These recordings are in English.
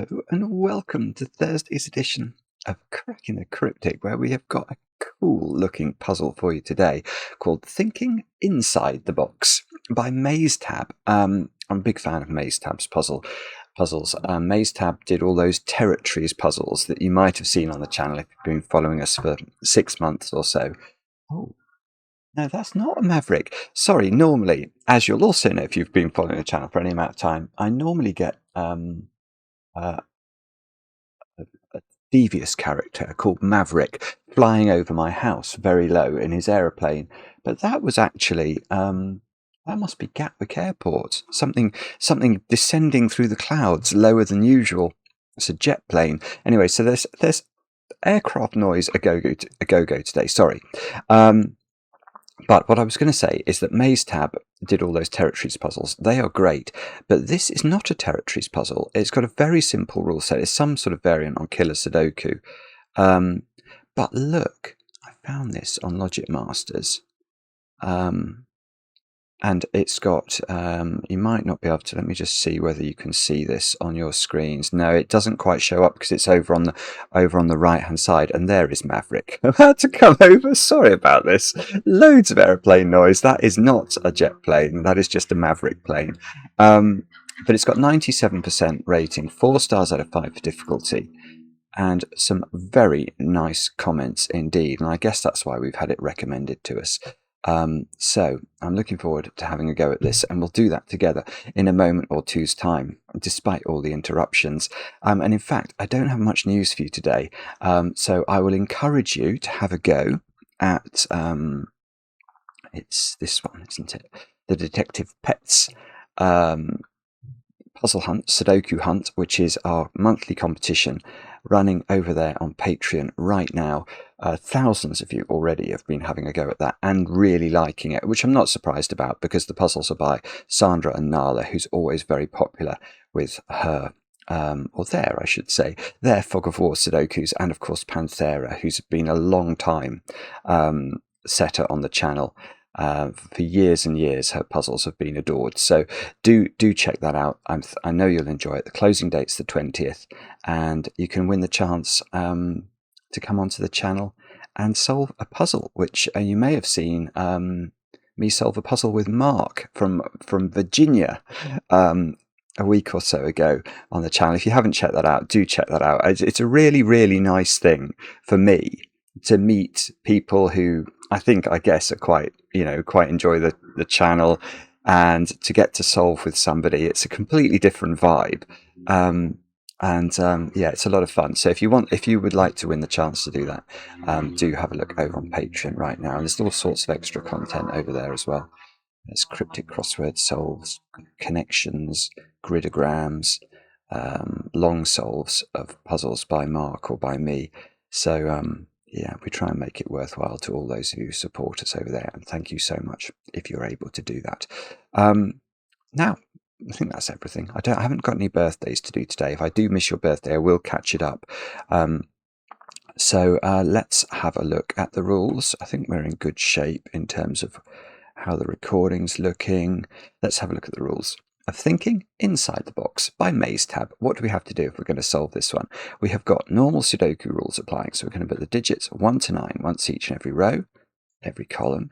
Hello and welcome to Thursday's edition of Cracking the Cryptic, where we have got a cool looking puzzle for you today called Thinking Inside the Box by masetab. I'm a big fan of masetab's puzzles. Masetab did all those territories puzzles that you might have seen on the channel if you've been following us for 6 months or so. Oh, no, that's not a Maverick. Sorry, normally, as you'll also know if you've been following the channel for any amount of time, I normally get a devious character called Maverick flying over my house very low in his aeroplane. But that was actually, that must be Gatwick Airport. Something descending through the clouds lower than usual. It's a jet plane. Anyway, so there's aircraft noise a go-go today. Sorry. But what I was going to say is that masetab did all those territories puzzles. They are great, but this is not a territories puzzle. It's got a very simple rule set. It's some sort of variant on Killer Sudoku. But look, I found this on Logic Masters. And it's got, you might not be able to, let me just see whether you can see this on your screens. No, it doesn't quite show up because it's over on the right-hand side, and there is Maverick about to come over. Sorry about this. Loads of aeroplane noise. That is not a jet plane. That is just a Maverick plane. But it's got 97% rating, 4 stars out of 5 for difficulty, and some very nice comments indeed. And I guess that's why we've had it recommended to us. So I'm looking forward to having a go at this, and we'll do that together in a moment or two's time, despite all the interruptions. And in fact, I don't have much news for you today, so I will encourage you to have a go at, it's this one, isn't it? The Detective Pets Puzzle Hunt, Sudoku Hunt, which is our monthly competition running over there on Patreon right now. Thousands of you already have been having a go at that and really liking it, which I'm not surprised about because the puzzles are by Sandra and Nala, who's always very popular with her, or their, I should say, their Fog of War Sudokus, and of course Panthera, who's been a long time setter on the channel. For years and years, her puzzles have been adored. So do check that out. I know you'll enjoy it. The closing date's the 20th, and you can win the chance to come onto the channel and solve a puzzle, which you may have seen me solve a puzzle with Mark from Virginia a week or so ago on the channel. If you haven't checked that out, do check that out. It's a really, really nice thing for me to meet people who I guess are quite enjoy the channel, and to get to solve with somebody. It's a completely different vibe. Yeah, it's a lot of fun. So if you would like to win the chance to do that, do have a look over on Patreon right now. And there's all sorts of extra content over there as well. There's cryptic crossword solves, connections, gridograms, long solves of puzzles by Mark or by me. So yeah, we try and make it worthwhile to all those who support us over there, and thank you so much if you're able to do that. Now, I think that's everything. I haven't got any birthdays to do today. If I do miss your birthday, I will catch it up. So let's have a look at the rules. I think we're in good shape in terms of how the recording's looking. Let's have a look at the rules of Thinking Inside the Box by masetab. What do we have to do if we're going to solve this one? We have got normal Sudoku rules applying, so we're going to put the digits 1 to 9 once each in every row, every column,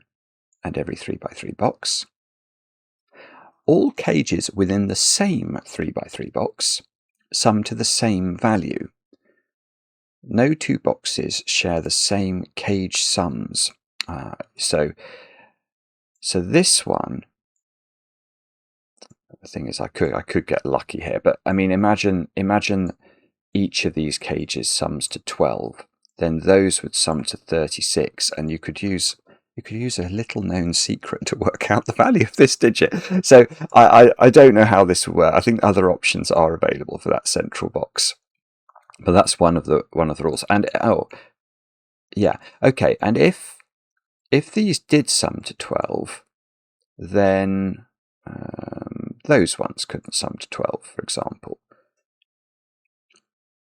and every 3x3 box. All cages within the same 3x3 box sum to the same value. No 2 boxes share the same cage sums. So this one, the thing is, I could get lucky here, but I mean, imagine each of these cages sums to 12, then those would sum to 36, and you could use a little known secret to work out the value of this digit. So I don't know how this will work. I think other options are available for that central box, but that's one of the rules. And oh yeah, okay. And if these did sum to 12, then those ones couldn't sum to 12, for example.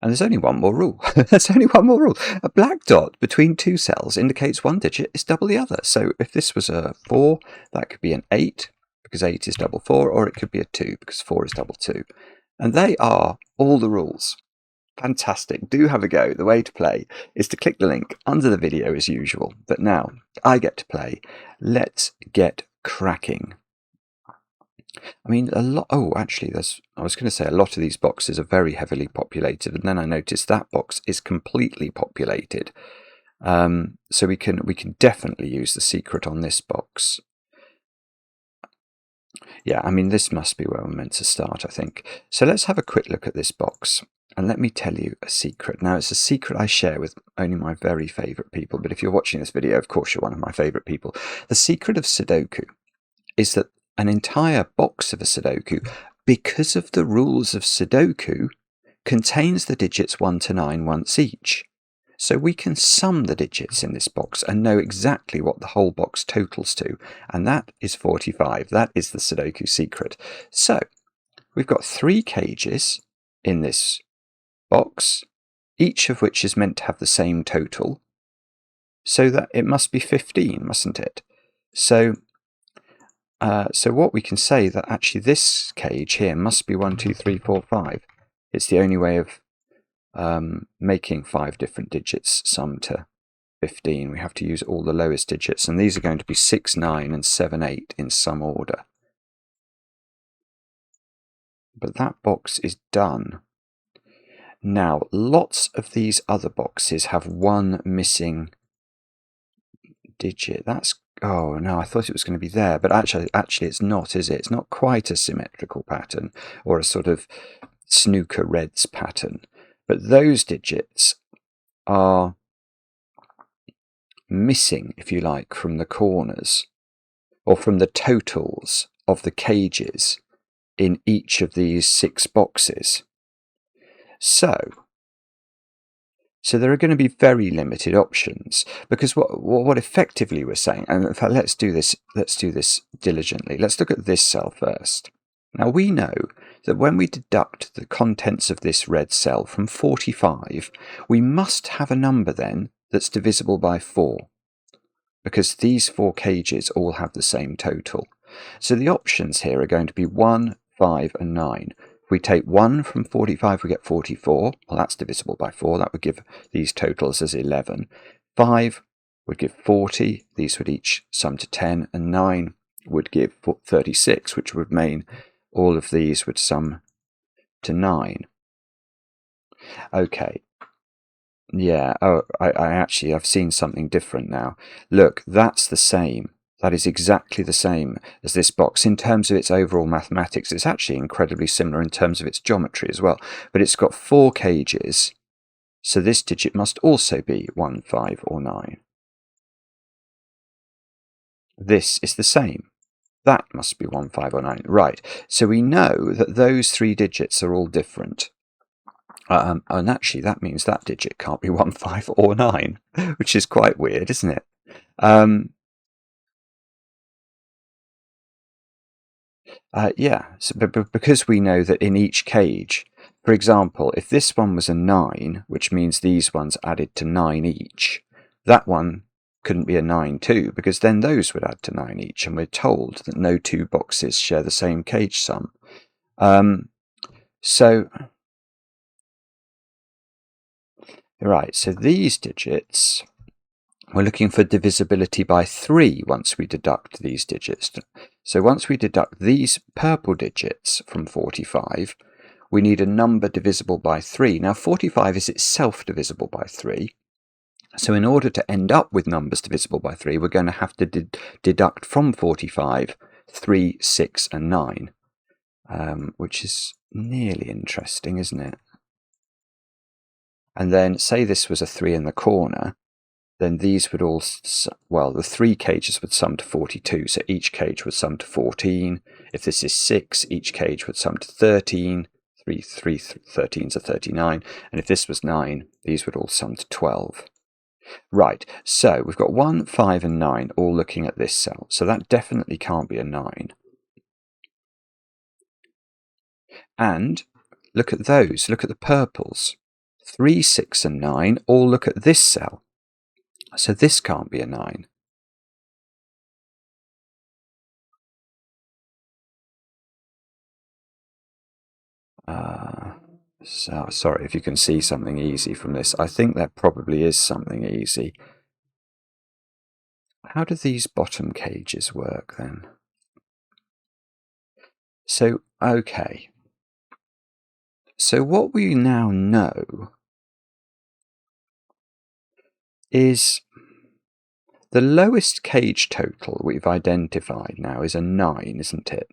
And there's only one more rule. There's only one more rule. A black dot between 2 cells indicates one digit is double the other. So if this was a 4, that could be an 8, because 8 is double 4, or it could be a 2, because 4 is double 2. And they are all the rules. Fantastic. Do have a go. The way to play is to click the link under the video as usual. But now I get to play. Let's get cracking. I mean, a lot. Oh, actually, I was going to say a lot of these boxes are very heavily populated, and then I noticed that box is completely populated. So we can definitely use the secret on this box. Yeah, I mean, this must be where we're meant to start, I think. So let's have a quick look at this box. And let me tell you a secret. Now, it's a secret I share with only my very favourite people. But if you're watching this video, of course, you're one of my favourite people. The secret of Sudoku is that an entire box of a Sudoku, because of the rules of Sudoku, contains the digits 1 to 9 once each. So we can sum the digits in this box and know exactly what the whole box totals to. And that is 45. That is the Sudoku secret. So we've got 3 cages in this box, each of which is meant to have the same total. So that it must be 15, mustn't it? So what we can say that actually this cage here must be 1, 2, 3, 4, 5. It's the only way of making 5 different digits sum to 15. We have to use all the lowest digits, and these are going to be 6, 9, and 7, 8 in some order. But that box is done. Now, lots of these other boxes have one missing digit. That's, oh no, I thought it was going to be there, but actually it's not, is it? It's not quite a symmetrical pattern or a sort of snooker reds pattern. But those digits are missing, if you like, from the corners or from the totals of the cages in each of these 6 boxes. So there are going to be very limited options, because what effectively we're saying, and in fact let's do this diligently. Let's look at this cell first. Now we know that when we deduct the contents of this red cell from 45, we must have a number then that's divisible by 4, because these 4 cages all have the same total. So the options here are going to be 1, 5, and 9. If we take 1 from 45, we get 44. Well, that's divisible by 4. That would give these totals as 11. 5 would give 40. These would each sum to 10. And 9 would give 36, which would mean all of these would sum to 9. Okay. Yeah. Oh, I've seen something different now. Look, that's the same. That is exactly the same as this box in terms of its overall mathematics. It's actually incredibly similar in terms of its geometry as well. But it's got 4 cages, so this digit must also be 1, 5, or 9. This is the same. That must be 1, 5, or 9. Right, so we know that those 3 digits are all different. And actually, that means that digit can't be 1, 5, or 9, which is quite weird, isn't it? Yeah, so, but because we know that in each cage, for example, if this one was a 9, which means these ones added to 9 each, that one couldn't be a 9 too, because then those would add to 9 each, and we're told that no 2 boxes share the same cage sum. Right, so these digits, we're looking for divisibility by 3 once we deduct these digits. So once we deduct these purple digits from 45, we need a number divisible by 3. Now 45 is itself divisible by 3. So in order to end up with numbers divisible by 3, we're going to have to deduct from 45 3, 6, and 9, which is nearly interesting, isn't it? And then say this was a 3 in the corner, then these would all, well, the 3 cages would sum to 42, so each cage would sum to 14. If this is 6, each cage would sum to 13. 3 13s are 39. And if this was 9, these would all sum to 12. Right, so we've got 1, 5, and 9 all looking at this cell, so that definitely can't be a 9. And look at those, look at the purples. 3, 6, and 9 all look at this cell. So this can't be a 9. So sorry if you can see something easy from this. I think there probably is something easy. How do these bottom cages work then? So, okay. So what we now know is the lowest cage total we've identified now is a 9, isn't it?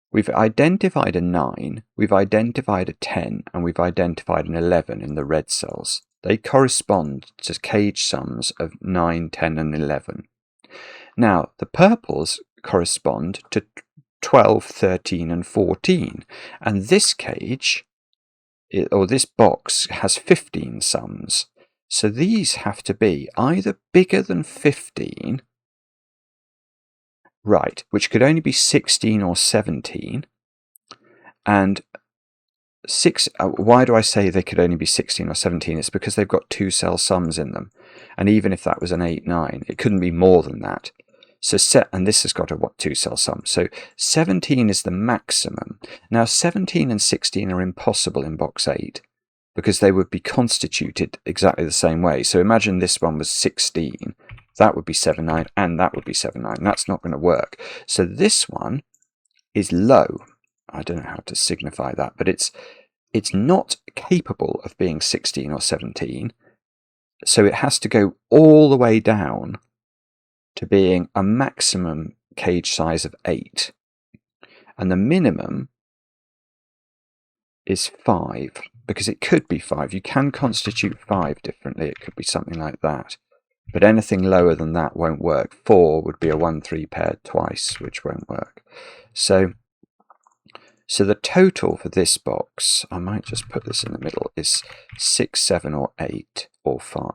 We've identified a 9, we've identified a 10, and we've identified an 11 in the red cells. They correspond to cage sums of 9, 10, and 11. Now, the purples correspond to 12, 13, and 14. And this cage, or this box, has 15 sums. So these have to be either bigger than 15, right, which could only be 16 or 17, and why do I say they could only be 16 or 17? It's because they've got 2 cell sums in them. And even if that was an 8, 9, it couldn't be more than that. So and this has got a 2 cell sum. So 17 is the maximum. Now 17 and 16 are impossible in box 8 because they would be constituted exactly the same way. So imagine this one was 16. That would be 7, 9, and that would be 7, 9. That's not going to work. So this one is low. I don't know how to signify that, but it's not capable of being 16 or 17. So it has to go all the way down to being a maximum cage size of 8. And the minimum is 5, because it could be 5. You can constitute 5 differently. It could be something like that. But anything lower than that won't work. 4 would be a 1, 3 paired twice, which won't work. So the total for this box, I might just put this in the middle, is 6, 7, or 8, or 5.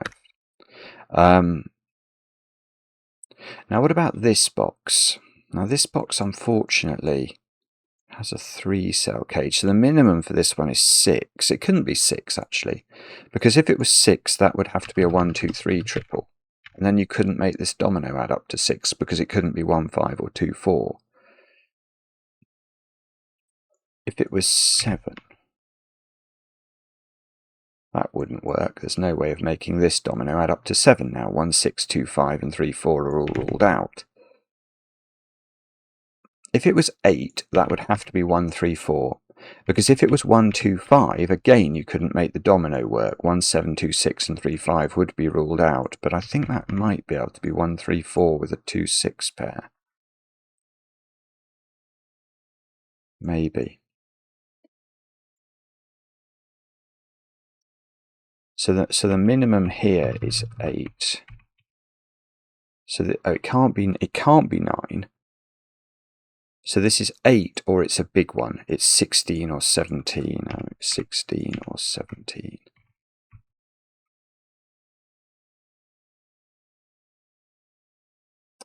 Now, what about this box? Now, this box, unfortunately, has a 3-cell cage. So the minimum for this one is 6. It couldn't be 6, actually, because if it was 6, that would have to be a 1, 2, 3 triple. And then you couldn't make this domino add up to 6 because it couldn't be 1, 5, or 2, 4. If it was 7, that wouldn't work. There's no way of making this domino add up to 7 now. 1, 6, 2, 5, and 3, 4 are all ruled out. If it was 8, that would have to be 1, 3, 4. Because if it was 1, 2, 5, again, you couldn't make the domino work. 1, 7, 2, 6, and 3, 5 would be ruled out. But I think that might be able to be 1, 3, 4 with a 2, 6 pair. Maybe. So the minimum here is 8. So it can't be 9. So this is 8, or it's a big one. It's 16 or 17. 16 or 17.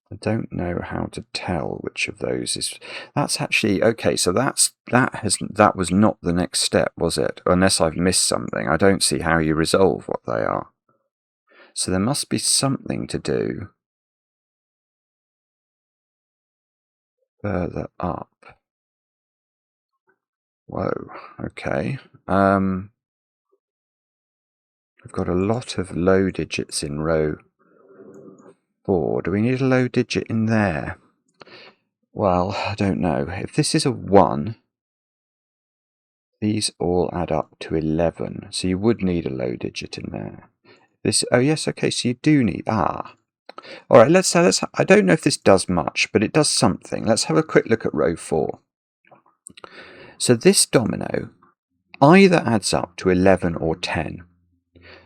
I don't know how to tell which of those is. That's actually okay. So that was not the next step, was it? Unless I've missed something. I don't see how you resolve what they are. So there must be something to do further up. Whoa. Okay. I've got a lot of low digits in row 4. Do we need a low digit in there? Well, I don't know. If this is a 1, these all add up to 11. So you would need a low digit in there. Oh yes, okay, so you do need, all right, let's I don't know if this does much, but it does something. Let's have a quick look at row 4. So this domino either adds up to 11 or 10.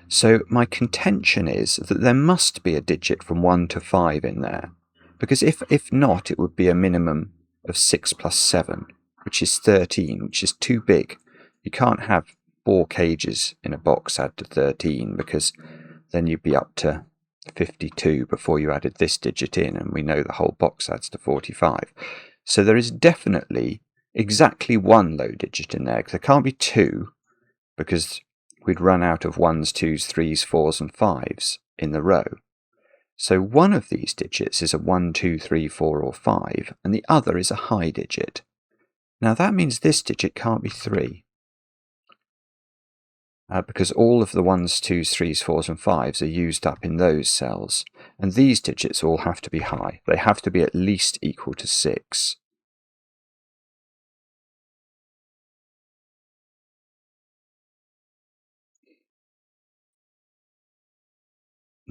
So my contention is that there must be a digit from 1 to 5 in there, because if not, it would be a minimum of 6 plus 7, which is 13, which is too big. You can't have 4 cages in a box add to 13, because then you'd be up to 52 before you added this digit in, and we know the whole box adds to 45. So there is definitely exactly 1 low digit in there, because there can't be 2, because we'd run out of 1s, 2s, 3s, 4s, and 5s in the row. So one of these digits is a 1, 2, 3, 4, or 5, and the other is a high digit. Now that means this digit can't be 3, because all of the 1s, 2s, 3s, 4s and 5s are used up in those cells. And these digits all have to be high. They have to be at least equal to 6.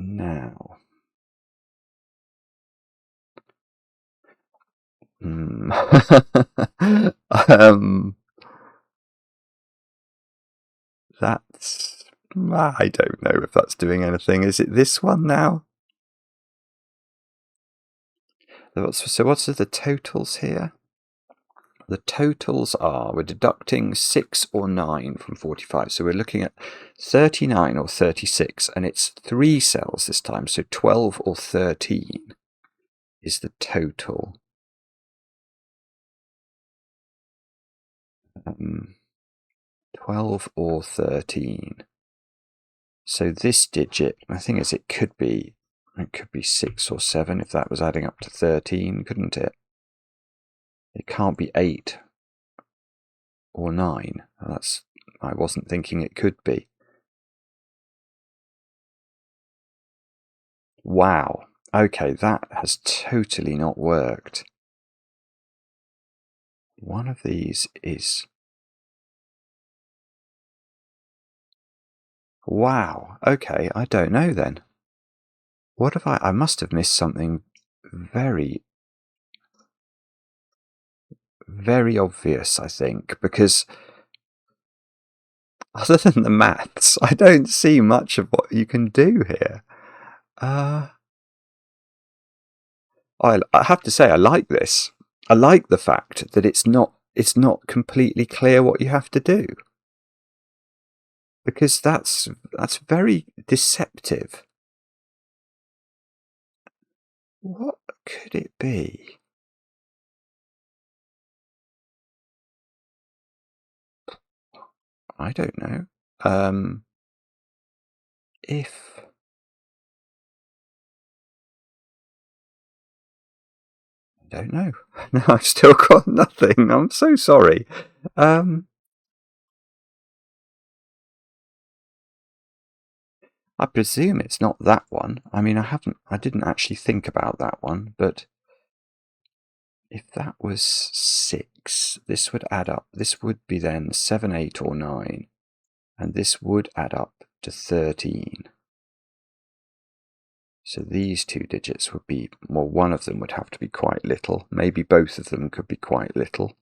Now, that's, I don't know if that's doing anything. Is it this one now? So what's the totals here? The totals are, we're deducting 6 or 9 from 45. So we're looking at 39 or 36, and it's 3 cells this time. So 12 or 13 is the total. 12 or 13. So this digit, the thing is, it could be 6 or 7 if that was adding up to 13, couldn't it? It can't be 8 or 9. I wasn't thinking it could be. Wow. Okay, that has totally not worked. One of these is... Wow. Okay, I don't know then. What have I must have missed something very, very obvious, I think, because other than the maths, I don't see much of what you can do here. I have to say I like this. I like the fact that it's not completely clear what you have to do, because that's very deceptive. What could it be? I don't know. If I don't know. No, I've still got nothing. I'm so sorry. I presume it's not that one. I mean, I didn't actually think about that one, but if that was 6, this would add up. This would be then 7, 8 or 9, and this would add up to 13. So these two digits would be, well, one of them would have to be quite little. Maybe both of them could be quite little.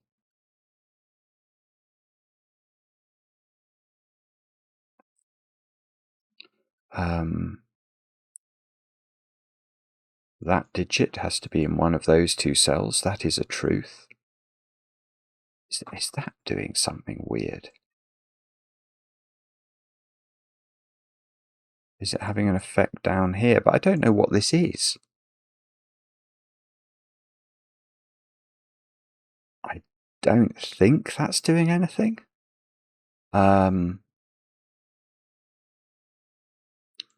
That digit has to be in one of those 2 cells. That is a truth. Is that doing something weird? Is it having an effect down here? But I don't know what this is. I don't think that's doing anything.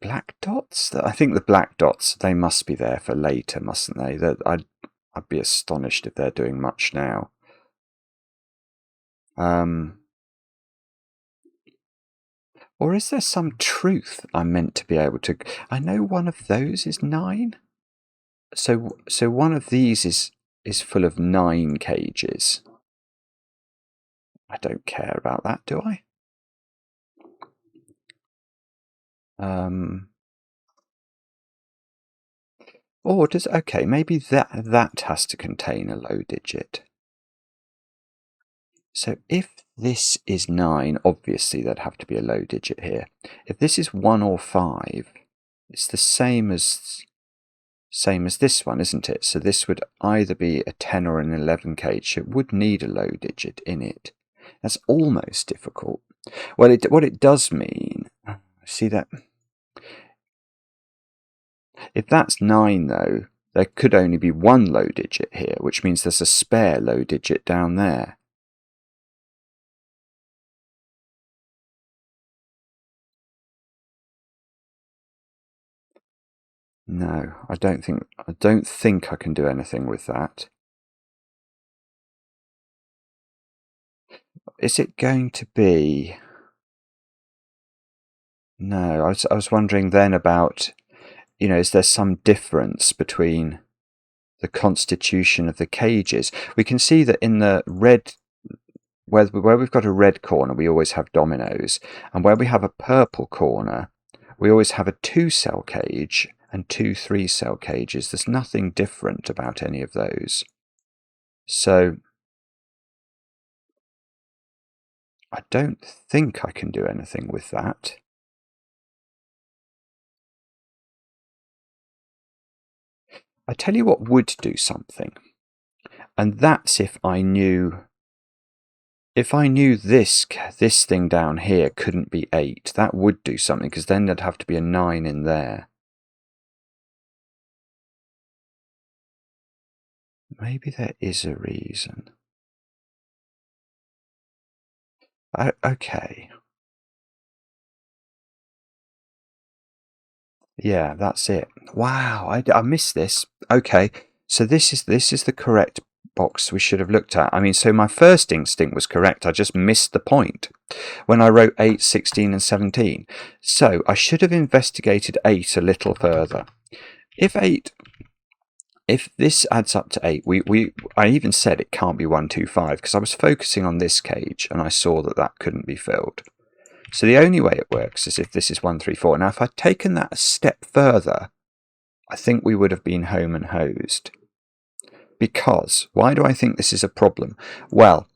Black dots? I think the black dots, they must be there for later, mustn't they? I'd be astonished if they're doing much now. Or is there some truth I'm meant to be able to... I know one of those is 9. So one of these is full of 9 cages. I don't care about that, do I? Or does... Okay, maybe that has to contain a low digit. So if this is 9, obviously there'd have to be a low digit here. If this is 1 or 5, it's the same as this one, isn't it? So this would either be a 10 or an 11 cage. So it would need a low digit in it. That's almost difficult. Well, what it does mean, see that? If that's 9, though, there could only be one low digit here, which means there's a spare low digit down there. No, I don't think I can do anything with that. Is it going to be... No, I was wondering then about, is there some difference between the constitution of the cages? We can see that in the red, where we've got a red corner, we always have dominoes, and where we have a purple corner, we always have a 2-cell cage and 2 3-cell cages. There's nothing different about any of those. So I don't think I can do anything with that. I tell you what would do something, and that's if I knew this thing down here couldn't be 8. That would do something, because then there'd have to be a 9 in there. Maybe there is a reason. Okay. Yeah, that's it. Wow, I missed this. Okay, so this is the correct box we should have looked at. I mean, so my first instinct was correct. I just missed the point when I wrote 8, 16, and 17. So I should have investigated 8 a little further. If this adds up to 8, I even said it can't be 1, 2, 5 because I was focusing on this cage and I saw that couldn't be filled. So the only way it works is if this is 1, 3, 4. Now, if I'd taken that a step further, I think we would have been home and hosed. Because, why do I think this is a problem? Well,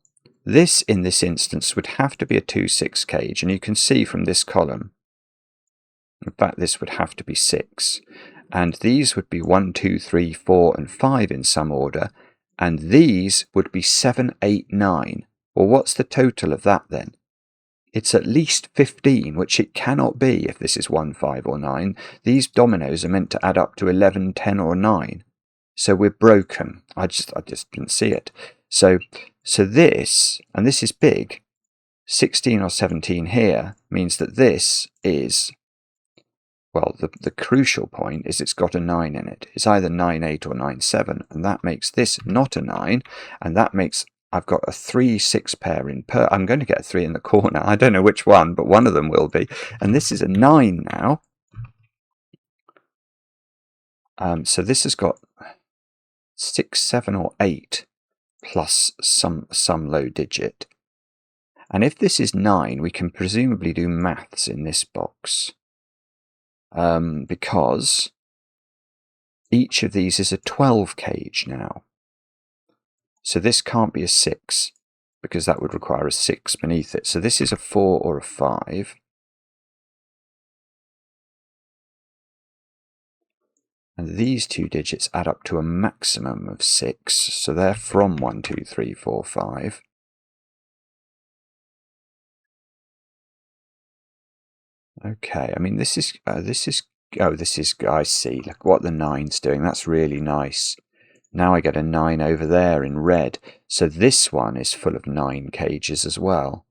this, in this instance, would have to be a 2, 6 cage. And you can see from this column, in fact, this would have to be 6. And these would be 1, 2, 3, 4, and 5 in some order. And these would be 7, 8, 9. Well, what's the total of that then? It's at least 15, which it cannot be if this is 1, 5, or 9. These dominoes are meant to add up to 11, 10, or 9. So we're broken. I just didn't see it. So this, and this is big, 16 or 17 here means that this is, well, the crucial point is it's got a 9 in it. It's either 9, 8, or 9, 7, and that makes this not a 9, and that makes I've got a 3, 6 pair in I'm going to get a 3 in the corner. I don't know which one, but one of them will be. And this is a 9 now. So this has got 6, 7, or 8 plus some low digit. And if this is 9, we can presumably do maths in this box. Because each of these is a 12 cage now. So this can't be a 6, because that would require a 6 beneath it. So this is a 4 or a 5. And these two digits add up to a maximum of 6. So they're from 1, 2, 3, 4, 5. Okay, I mean, this is, I see, look what the 9's doing. That's really nice. Now I get a 9 over there in red. So this one is full of 9 cages as well.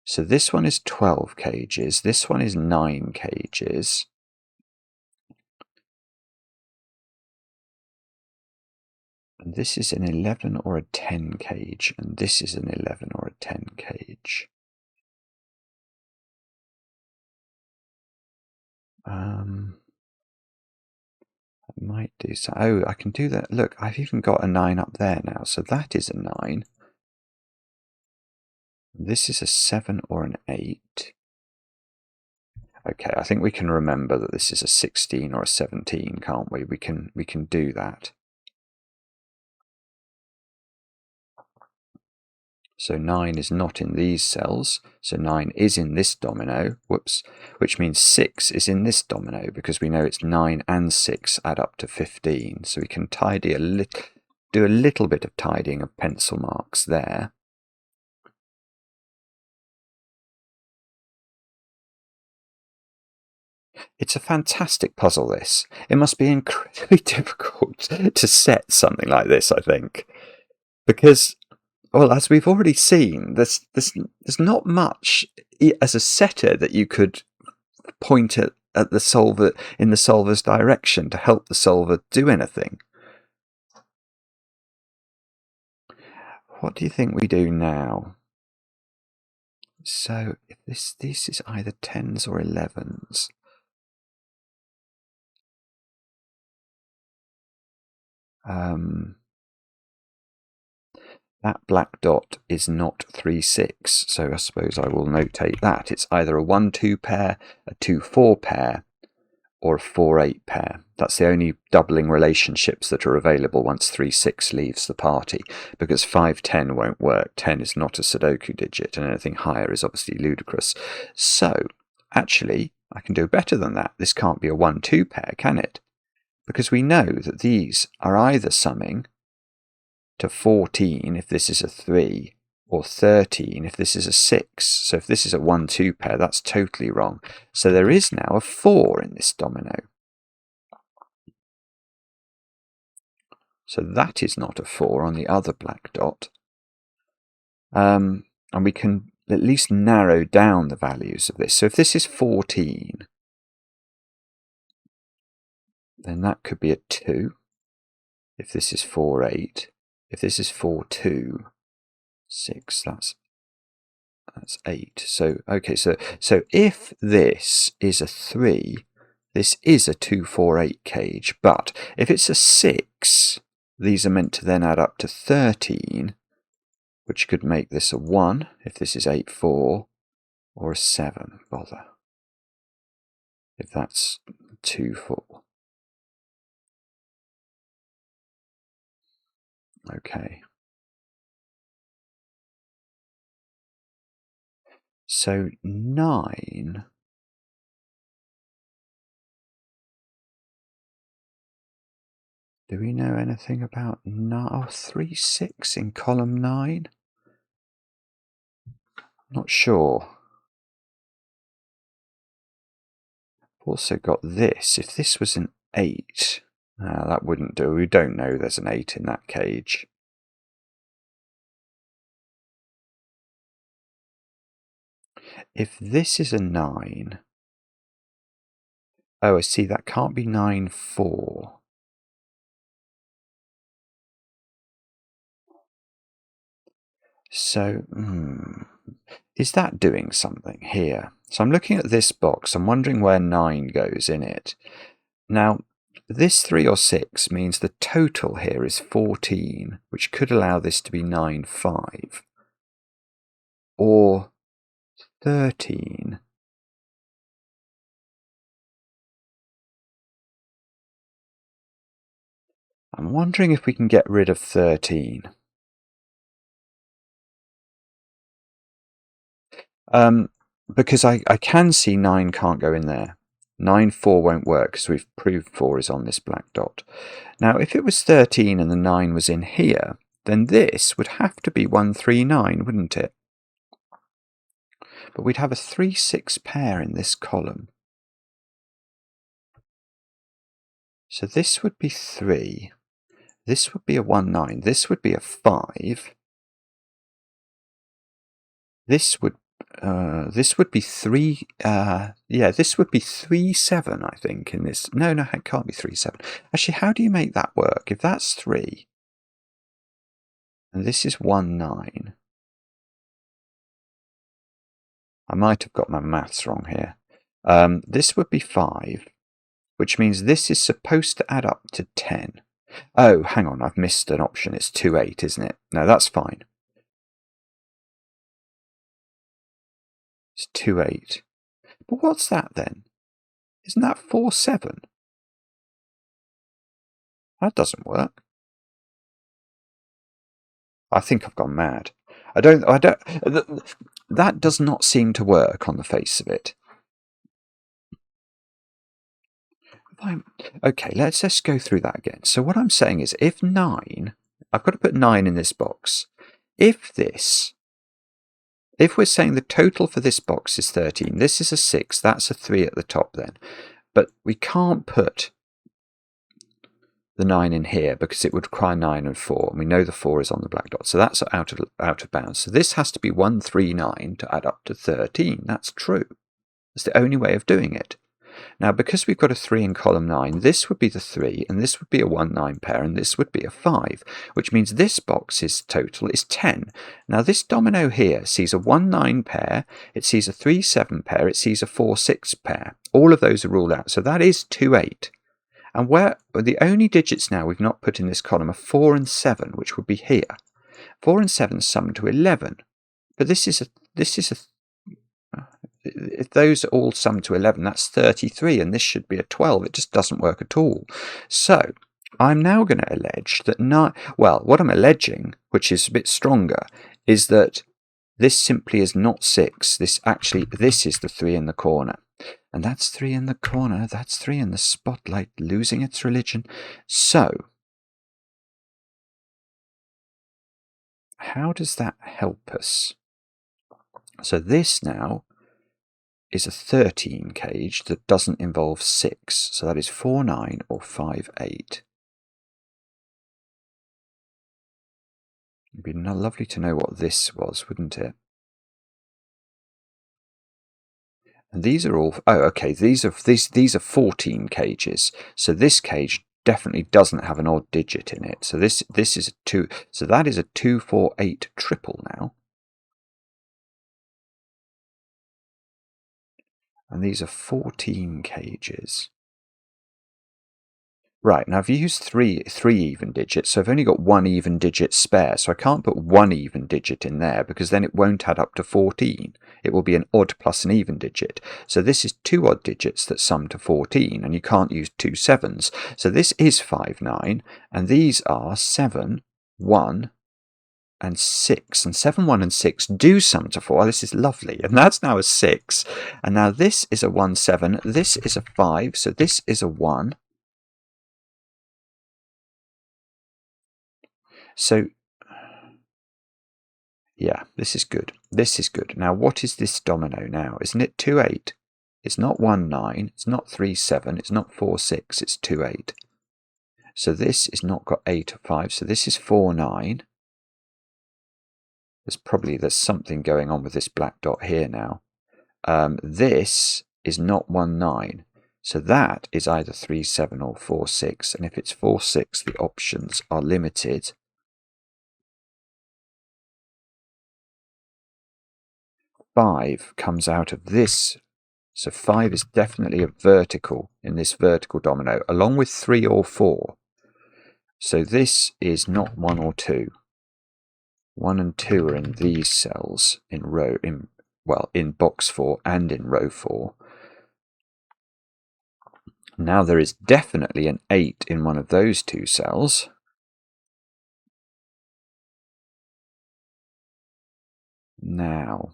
So this one is 12 cages. This one is 9 cages. And this is an 11 or a 10 cage. And this is an 11 or a 10 cage. I might do so. Oh, I can do that. Look, I've even got a 9 up there now. So that is a 9. This is a 7 or an 8. Okay, I think we can remember that this is a 16 or a 17, can't we? We can do that. So 9 is not in these cells. So 9 is in this domino. Whoops. Which means 6 is in this domino because we know it's 9 and 6 add up to 15. So we can tidy do a little bit of tidying of pencil marks there. It's a fantastic puzzle, this. It must be incredibly difficult to set something like this, I think. Because, well, as we've already seen, there's not much as a setter that you could point at the solver in the solver's direction to help the solver do anything. What do you think we do now? So if this is either 10s or 11s. That black dot is not 3, 6, so I suppose I will notate that. It's either a 1, 2 pair, a 2, 4 pair, or a 4, 8 pair. That's the only doubling relationships that are available once 3, 6 leaves the party, because 5, 10 won't work. 10 is not a Sudoku digit, and anything higher is obviously ludicrous. So, actually, I can do better than that. This can't be a 1, 2 pair, can it? Because we know that these are either summing to 14 if this is a 3, or 13 if this is a 6. So if this is a 1, 2 pair, that's totally wrong. So there is now a 4 in this domino. So that is not a 4 on the other black dot. And we can at least narrow down the values of this. So if this is 14, then that could be a 2. If this is 4, 8. If this is 4, 2, 6, that's 8. So, okay, so if this is a 3, this is a 2, 4, 8 cage. But if it's a 6, these are meant to then add up to 13, which could make this a 1 if this is 8, 4, or a 7, bother, if that's 2, 4. Okay. So 9. Do we know anything about 3, 6 in column 9? Not sure. Also got this. If this was an 8, that wouldn't do. We don't know there's an 8 in that cage. If this is a 9, oh, I see, that can't be 9, 4. So, is that doing something here? So I'm looking at this box. I'm wondering where 9 goes in it. Now, this 3 or 6 means the total here is 14, which could allow this to be 9, 5. Or 13. I'm wondering if we can get rid of 13. Because I can see 9 can't go in there. 9, 4 won't work because we've proved 4 is on this black dot. Now, if it was 13 and the 9 was in here, then this would have to be 1, 3, 9, wouldn't it? But we'd have a 3, 6 pair in this column. So this would be 3. This would be a 1, 9. This would be a 5. This would be 3. Yeah, this would be 3, 7. I think in this. No, it can't be 3, 7. Actually, how do you make that work? If that's 3, and this is 1, 9. I might have got my maths wrong here. This would be 5, which means this is supposed to add up to 10. Oh, hang on, I've missed an option. It's 2, 8, isn't it? No, that's fine. It's 2, 8. But what's that then? Isn't that 4, 7? That doesn't work. I think I've gone mad. That does not seem to work on the face of it. Okay, let's just go through that again. So what I'm saying is, if 9, I've got to put 9 in this box. If we're saying the total for this box is 13, this is a 6, that's a 3 at the top then. But we can't put the 9 in here because it would require 9 and 4, and we know the 4 is on the black dot, so that's out of bounds. So this has to be 1, 3, 9 to add up to 13. That's true. That's the only way of doing it. Now, because we've got a 3 in column 9, this would be the 3, and this would be a 1-9 pair, and this would be a 5, which means this box's total is 10. Now, this domino here sees a 1-9 pair, it sees a 3-7 pair, it sees a 4-6 pair. All of those are ruled out, so that is 2-8. And where the only digits now we've not put in this column are 4 and 7, which would be here. 4 and 7 sum to 11, but this is a if those all sum to 11, that's 33, and this should be a 12. It just doesn't work at all. So I'm now going to allege that what I'm alleging, which is a bit stronger, is that this simply is not 6. This is the 3 in the corner. And that's 3 in the corner, that's 3 in the spotlight, losing its religion. So how does that help us? So this now is a 13 cage that doesn't involve 6. So that is 4-9 or 5-8. It'd be lovely to know what this was, wouldn't it? And these are all, oh, okay, these are 14 cages. So this cage definitely doesn't have an odd digit in it. So this is a 2. So that is a 2-4-8 triple now. And these are 14 cages. Right, now I've used three even digits, so I've only got 1 even digit spare, so I can't put 1 even digit in there because then it won't add up to 14. It will be an odd plus an even digit. So this is 2 odd digits that sum to 14, and you can't use 2 sevens. So this is 5-9, and these are 7, 1, and 6, and 7, 1 and 6 do sum to 4. This is lovely, and that's now a 6. And now this is a 1, 7, this is a 5, so this is a 1. So yeah, this is good. This is good. Now what is this domino now? Isn't it 2-8? It's not 1-9, it's not 3-7, it's not 4-6, it's 2-8. So this is not got 8 or 5, so this is 4-9. There's something going on with this black dot here now. This is not 1-9, so that is either 3-7 or 4-6, and if it's 4-6, the options are limited. Five comes out of this, so 5 is definitely a vertical in this vertical domino, along with 3 or 4. So this is not 1 or 2. 1 and 2 are in these cells in box 4 and in row 4. Now there is definitely an 8 in one of those 2 cells. Now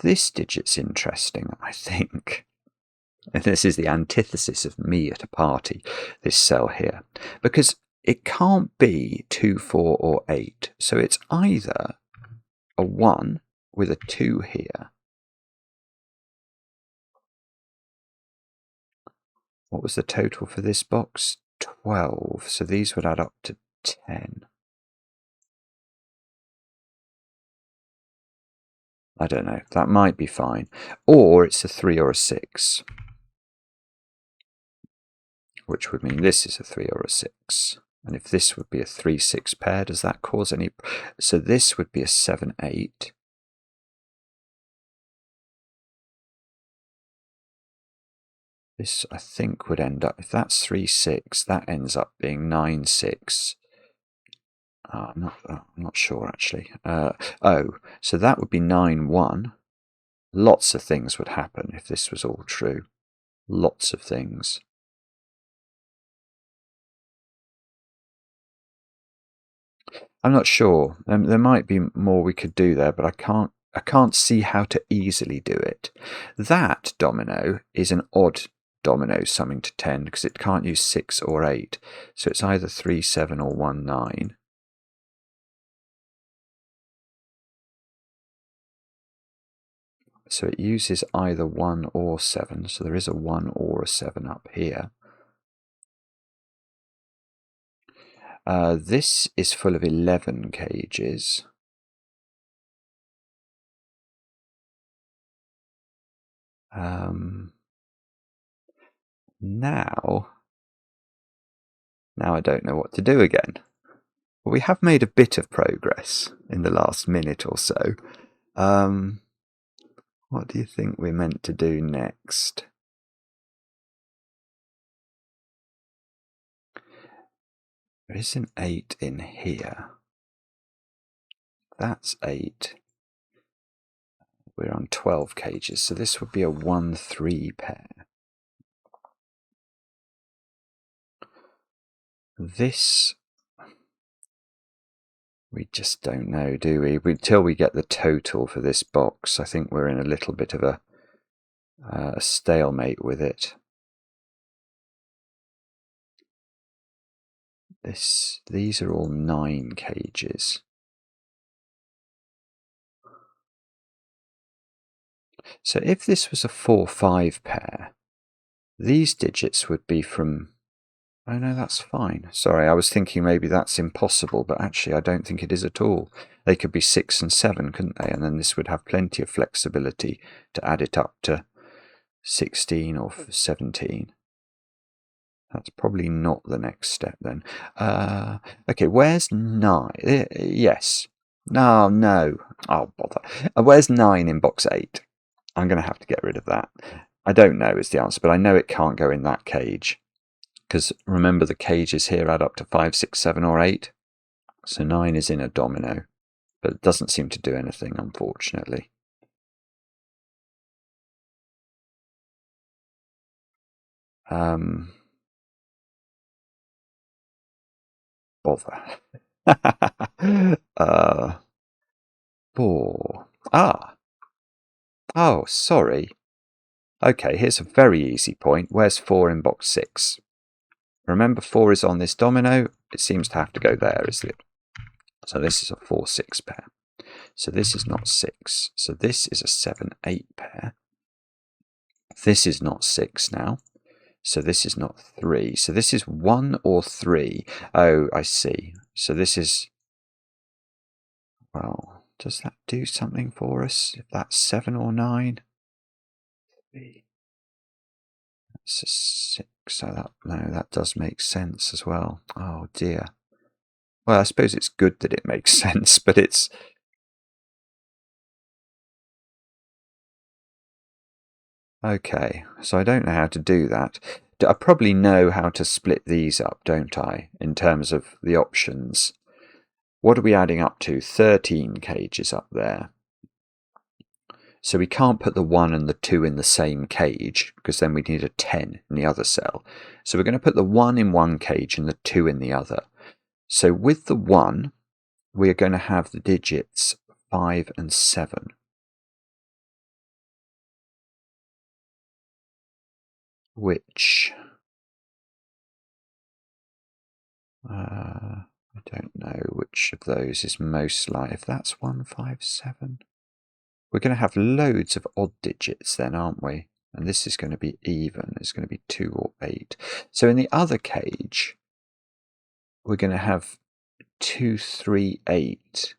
this digit's interesting, I think. And this is the antithesis of me at a party, this cell here. Because it can't be 2, 4 or 8. So it's either a 1 with a 2 here. What was the total for this box? 12. So these would add up to 10. I don't know. That might be fine. Or it's a 3 or a 6. Which would mean this is a 3 or a 6. And if this would be a 3-6 pair, does that cause any... So this would be a 7-8. This, I think, would end up... If that's 3-6, that ends up being 9-6. I'm not sure, actually. So that would be 9-1. Lots of things would happen if this was all true. Lots of things. I'm not sure. There might be more we could do there, but I can't see how to easily do it. That domino is an odd domino summing to 10 because it can't use 6 or 8. So it's either 3-7 or 1-9. So it uses either 1 or 7. So there is a 1 or a 7 up here. This is full of 11 cages. Now I don't know what to do again. Well, we have made a bit of progress in the last minute or so. What do you think we're meant to do next? There is an 8 in here. That's 8. We're on 12 cages, so this would be a 1-3 pair. This, we just don't know, do we? Until we get the total for this box, I think we're in a little bit of a stalemate with it. These are all 9 cages. So if this was a 4-5 pair, these digits would be from... Oh no, that's fine. Sorry, I was thinking maybe that's impossible, but actually I don't think it is at all. They could be 6 and 7, couldn't they? And then this would have plenty of flexibility to add it up to 16 or 17. That's probably not the next step then. Okay, where's 9? Yes. No. Oh, bother. Where's 9 in box 8? I'm going to have to get rid of that. I don't know is the answer, but I know it can't go in that cage. Because remember, the cages here add up to 5, 6, 7, or 8. So 9 is in a domino. But it doesn't seem to do anything, unfortunately. Bother. 4. Oh, sorry. Okay, here's a very easy point. Where's 4 in box 6? Remember, 4 is on this domino. It seems to have to go there, isn't it? So this is a 4-6 pair. So this is not 6. So this is a 7-8 pair. This is not 6 now. So this is not 3. So this is 1 or 3. Oh, I see. So this is... Well, does that do something for us? If that's 7 or 9? 3. That's a 6. So that does make sense as well. Oh dear. Well, I suppose it's good that it makes sense, but it's... Okay, so I don't know how to do that. I probably know how to split these up, don't I, in terms of the options. What are we adding up to? 13 cages up there. So we can't put the 1 and the 2 in the same cage, because then we'd need a 10 in the other cell. So we're going to put the 1 in one cage and the 2 in the other. So with the 1, we're going to have the digits 5 and 7. Which... I don't know which of those is most likely. If that's 1, 5, 7... We're going to have loads of odd digits then, aren't we? And this is going to be even. It's going to be 2 or 8. So in the other cage, we're going to have 2, 3, 8.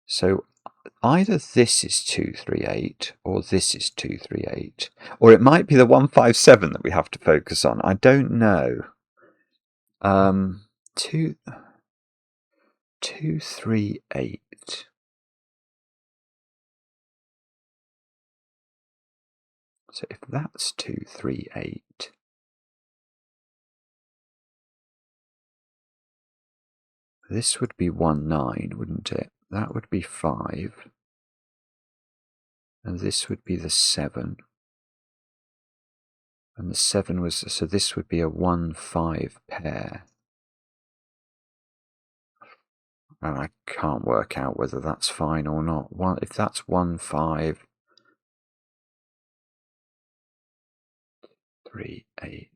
So either this is 2, 3, 8, or this is 2, 3, 8. Or it might be the 1, 5, 7 that we have to focus on. I don't know. 2, 3, 8. So if that's 2, 3, 8, this would be 1, 9, wouldn't it? That would be 5. And this would be the 7. And the 7 was... So this would be a 1, 5 pair. And I can't work out whether that's fine or not. If that's 1, 5... 3, 8.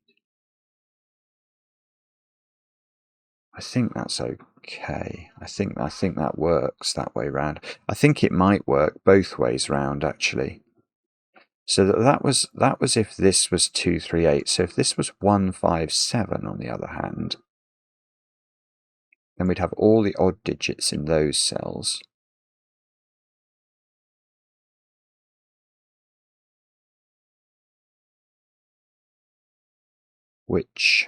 I think that's okay. I think that works that way round. I think it might work both ways round, actually. So that was if this was 2, 3, 8. So if this was 1, 5, 7 on the other hand, then we'd have all the odd digits in those cells. which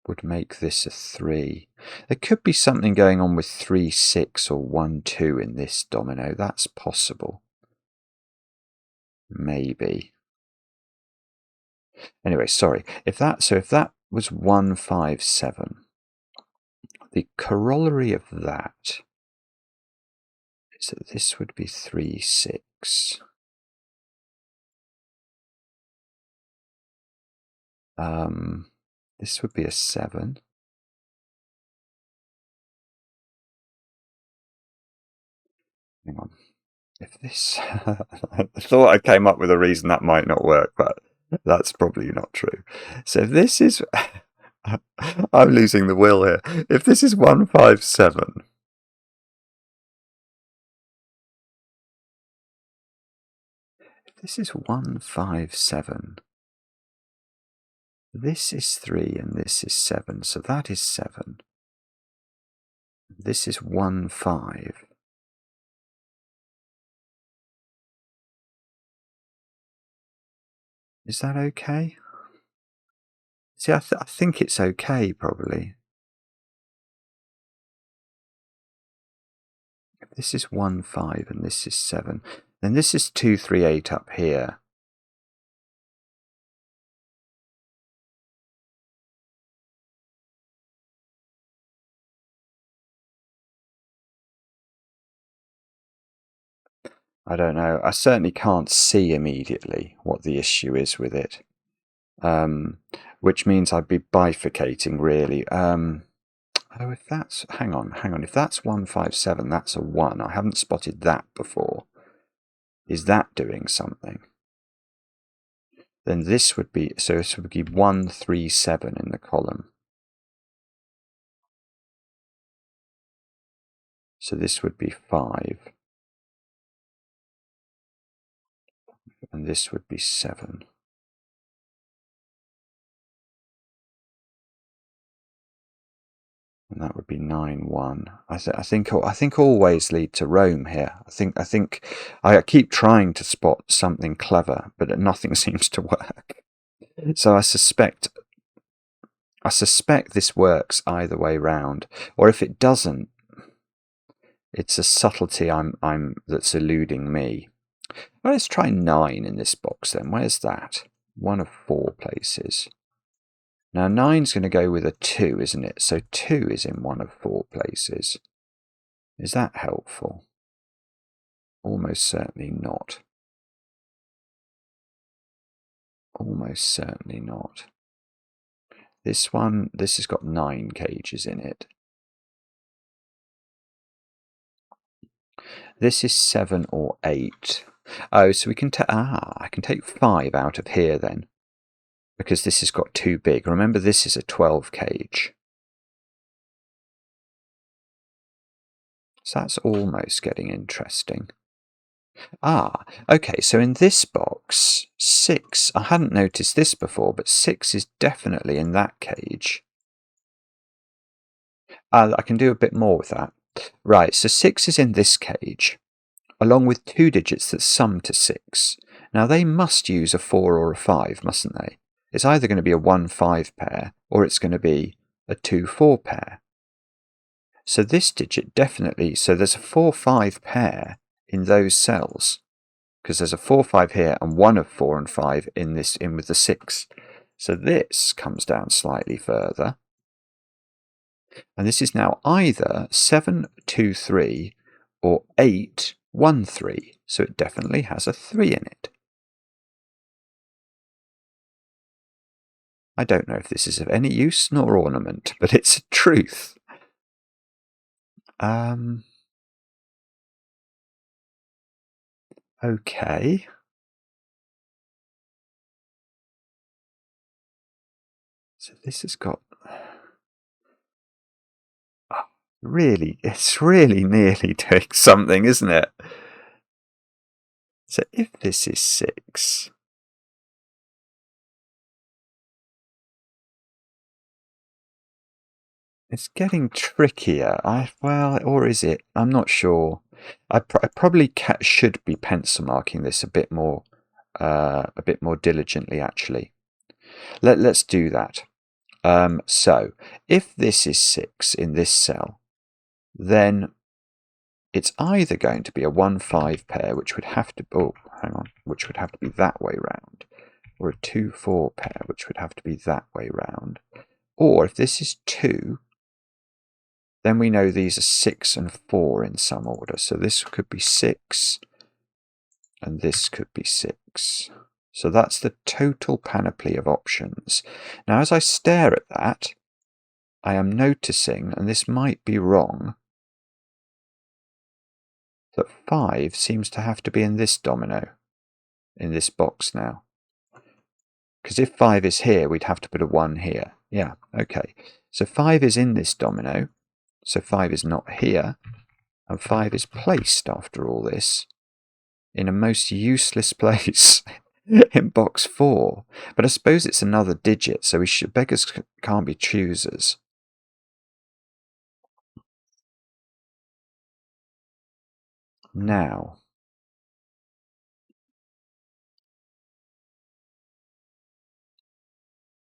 would make this a 3. There could be something going on with 3, 6 or 1, 2 in this domino. That's possible. Maybe. Anyway, sorry. If that was 1, 5, 7, the corollary of that is that this would be 3, 6. This would be a 7. Hang on. If this... I thought I came up with a reason that might not work, but that's probably not true. So if this is... I'm losing the will here. If this is 1, 5, 7... If this is 1, 5, 7... This is 3 and this is 7, so that is 7. This is 1, 5. Is that okay? See, I think it's okay, probably. If this is 1, 5 and this is 7, then this is 2, 3, 8 up here. I don't know. I certainly can't see immediately what the issue is with it, which means I'd be bifurcating, really. Oh, if that's... Hang on. If that's 1, 5, 7, that's a 1. I haven't spotted that before. Is that doing something? Then this would be... So this would be 1, 3, 7 in the column. So this would be 5. And this would be 7. And that would be 9, 1. I think all ways lead to Rome here. I keep trying to spot something clever, but nothing seems to work. So I suspect this works either way round, or if it doesn't, it's a subtlety that's eluding me. Well, let's try 9 in this box then. Where's that? 1 of 4 places. Now 9's going to go with a 2, isn't it? So 2 is in 1 of 4 places. Is that helpful? Almost certainly not. Almost certainly not. This has got 9 cages in it. This is 7 or 8. Oh, so we can I can take 5 out of here then, because this has got too big. Remember, this is a 12 cage. So that's almost getting interesting. Okay, so in this box, 6, I hadn't noticed this before, but 6 is definitely in that cage. I can do a bit more with that. Right, so 6 is in this cage, along with 2 digits that sum to 6. Now they must use a 4 or a 5, mustn't they? It's either going to be a 1-5 pair, or it's going to be a 2-4 pair. So this digit definitely, so there's a 4-5 pair in those cells, because there's a 4-5 here and 1 of 4 and 5 in with the 6. So this comes down slightly further. And this is now either 7-2-3 or 8-1-3. So it definitely has a 3 in it. I don't know if this is of any use nor ornament, but it's a truth. Okay. So this has got... Really, it's really nearly doing something, isn't it? So if this is 6... It's getting trickier. Or is it? I'm not sure. I probably should be pencil marking this a bit more diligently, actually. Let's do that. So if this is 6 in this cell, then it's either going to be a 1-5 pair, which would have to which would have to be that way round, or a 2-4 pair, which would have to be that way round. Or if this is 2, then we know these are 6 and 4 in some order. So this could be 6, and this could be 6. So that's the total panoply of options. Now, as I stare at that, I am noticing, and this might be wrong, that 5 seems to have to be in this domino, in this box now. Because if 5 is here, we'd have to put a 1 here. Yeah, okay. So 5 is in this domino, so 5 is not here, and 5 is placed, after all this, in a most useless place. In box 4, but I suppose it's another digit, so beggars can't be choosers. Now,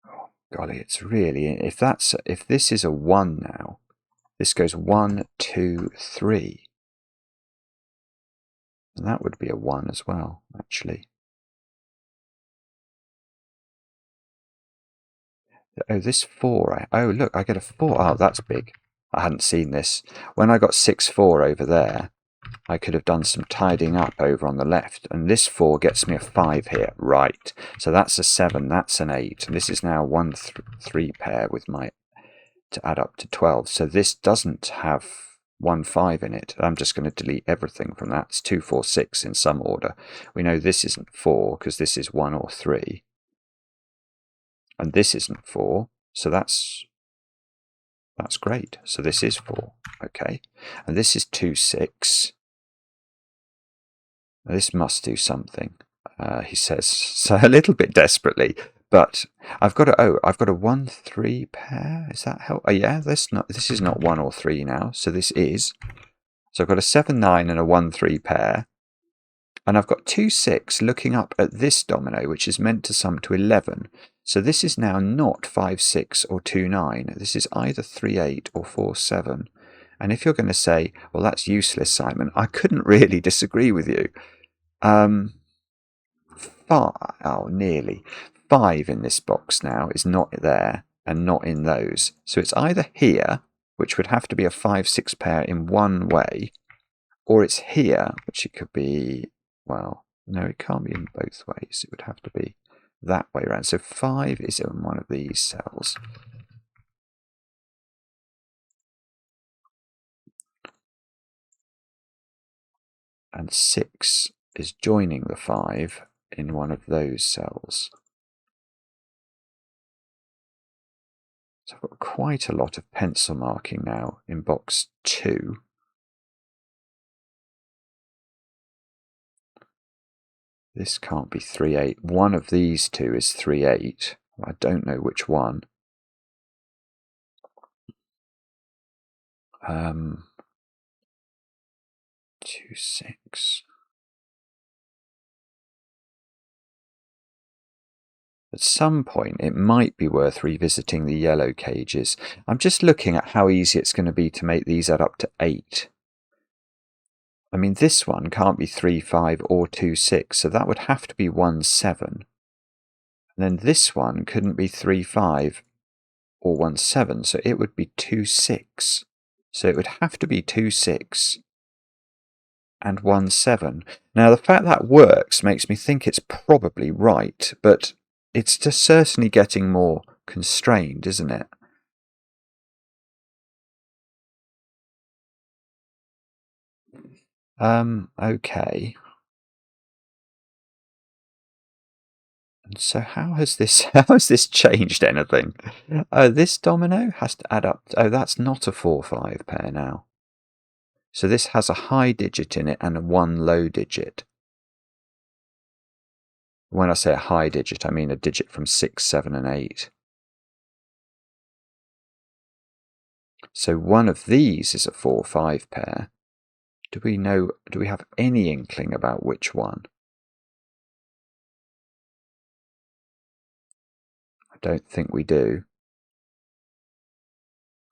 oh golly, it's really, if this is a 1 now, this goes 1, 2, 3, and that would be a 1 as well, actually. Oh, this 4. Oh, look, I get a 4. Oh, that's big. I hadn't seen this. When I got 6, 4 over there, I could have done some tidying up over on the left. And this 4 gets me a 5 here. Right. So that's a 7. That's an 8. And this is now 1, 3 pair with to add up to 12. So this doesn't have 1, 5 in it. I'm just going to delete everything from that. It's 2, 4, 6 in some order. We know this isn't 4 because this is 1 or 3. And this isn't 4, so that's great. So this is 4, okay. And this is 2, 6. This must do something, he says, so a little bit desperately. But I've got a 1, 3 pair. Is that help? Oh yeah, this is not 1 or 3 now. So this is. So I've got a 7, 9 and a 1, 3 pair. And I've got 2, 6 looking up at this domino, which is meant to sum to 11. So this is now not 5, 6 or 2, 9. This is either 3, 8 or 4, 7. And if you're going to say, well, that's useless, Simon, I couldn't really disagree with you. Nearly. 5 in this box now is not there and not in those. So it's either here, which would have to be a 5, 6 pair in one way, or it's here, which it could be, well, no, it can't be in both ways. It would have to be that way around. So 5 is in one of these cells. And 6 is joining the 5 in one of those cells. So I've got quite a lot of pencil marking now in box 2. This can't be 3, 8. One of these two is 3, 8. I don't know which one. 2, 6. At some point, it might be worth revisiting the yellow cages. I'm just looking at how easy it's going to be to make these add up to 8. I mean, this one can't be 3, 5 or 2, 6, so that would have to be 1, 7. And then this one couldn't be 3, 5 or 1, 7, so it would be 2, 6. So it would have to be 2, 6 and 1, 7. Now, the fact that works makes me think it's probably right, but it's just certainly getting more constrained, isn't it? Okay. And so how has this changed anything? This domino has to add up. Oh, that's not a 4, 5 pair now. So this has a high digit in it and a 1 low digit. When I say a high digit, I mean a digit from 6, 7, and 8. So one of these is a 4, 5 pair. Do we have any inkling about which one? don't think we do.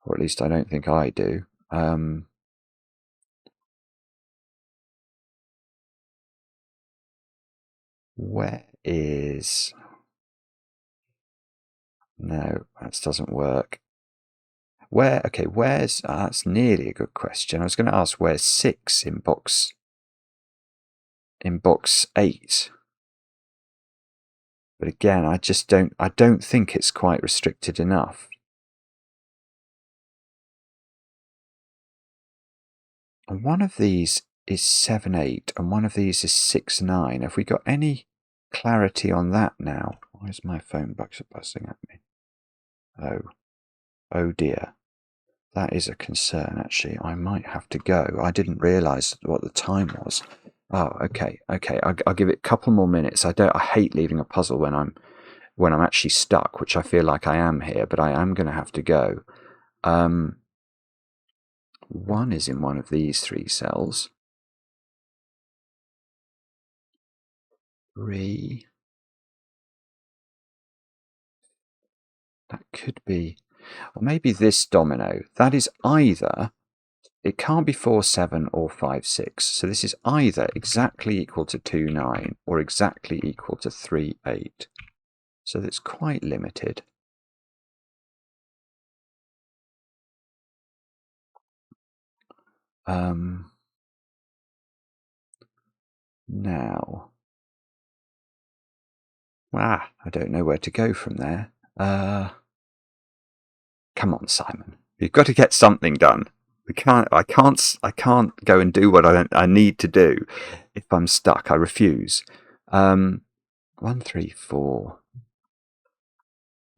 Or at least I don't think I do. Where is... No, that doesn't work. Where, okay, where's... that's nearly a good question. I was going to ask where's 6 in box 8. But again, I don't think it's quite restricted enough. And one of these is 7, 8, and one of these is 6, 9. Have we got any clarity on that now? Why is my phone buzzing at me? Oh dear. That is a concern, actually. I might have to go. I didn't realise what the time was. Oh, okay. I'll give it a couple more minutes. I hate leaving a puzzle when I'm actually stuck, which I feel like I am here, but I am going to have to go. 1 is in one of these 3 cells. 3. That could be... Or maybe this domino. That is either... It can't be 4, 7 or 5, 6. So this is either exactly equal to 2, 9 or exactly equal to 3, 8. So that's quite limited. Now... I don't know where to go from there. Come on, Simon. You've got to get something done. I can't go and do what I need to do if I'm stuck. I refuse. 1, 3, 4,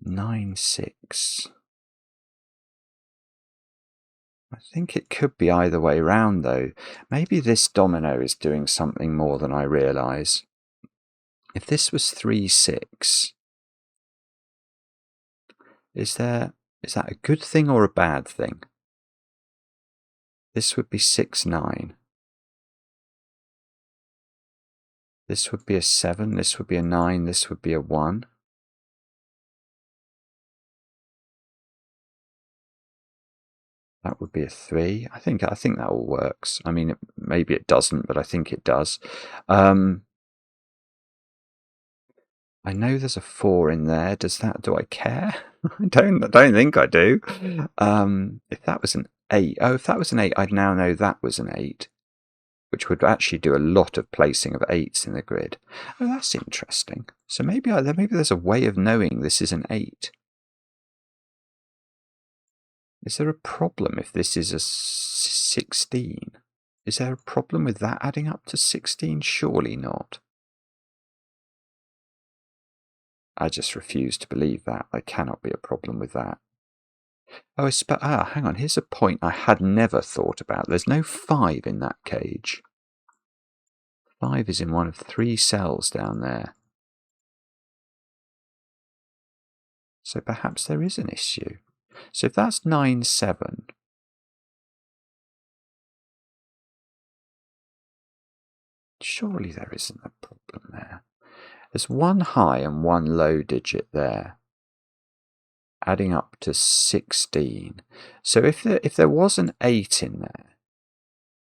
9, 6. I think it could be either way round, though. Maybe this domino is doing something more than I realise. If this was 3, 6, is that a good thing or a bad thing? This would be 6, 9. This would be a 7, this would be a 9, this would be a 1. That would be a 3. I think that all works. I mean, maybe it doesn't, but I think it does. I know there's a 4 in there. Do I care? I don't think I do. If that was an 8, if that was an 8, I'd now know that was an 8, which would actually do a lot of placing of 8s in the grid. Oh, that's interesting. So maybe there's a way of knowing this is an 8. Is there a problem if this is a 16? Is there a problem with that adding up to 16? Surely not. I just refuse to believe that. There cannot be a problem with that. Oh, hang on. Here's a point I had never thought about. There's no 5 in that cage. 5 is in one of 3 cells down there. So perhaps there is an issue. So if that's 9, 7... surely there isn't a problem there. There's 1 high and 1 low digit there, adding up to 16. So if there was an 8 in there,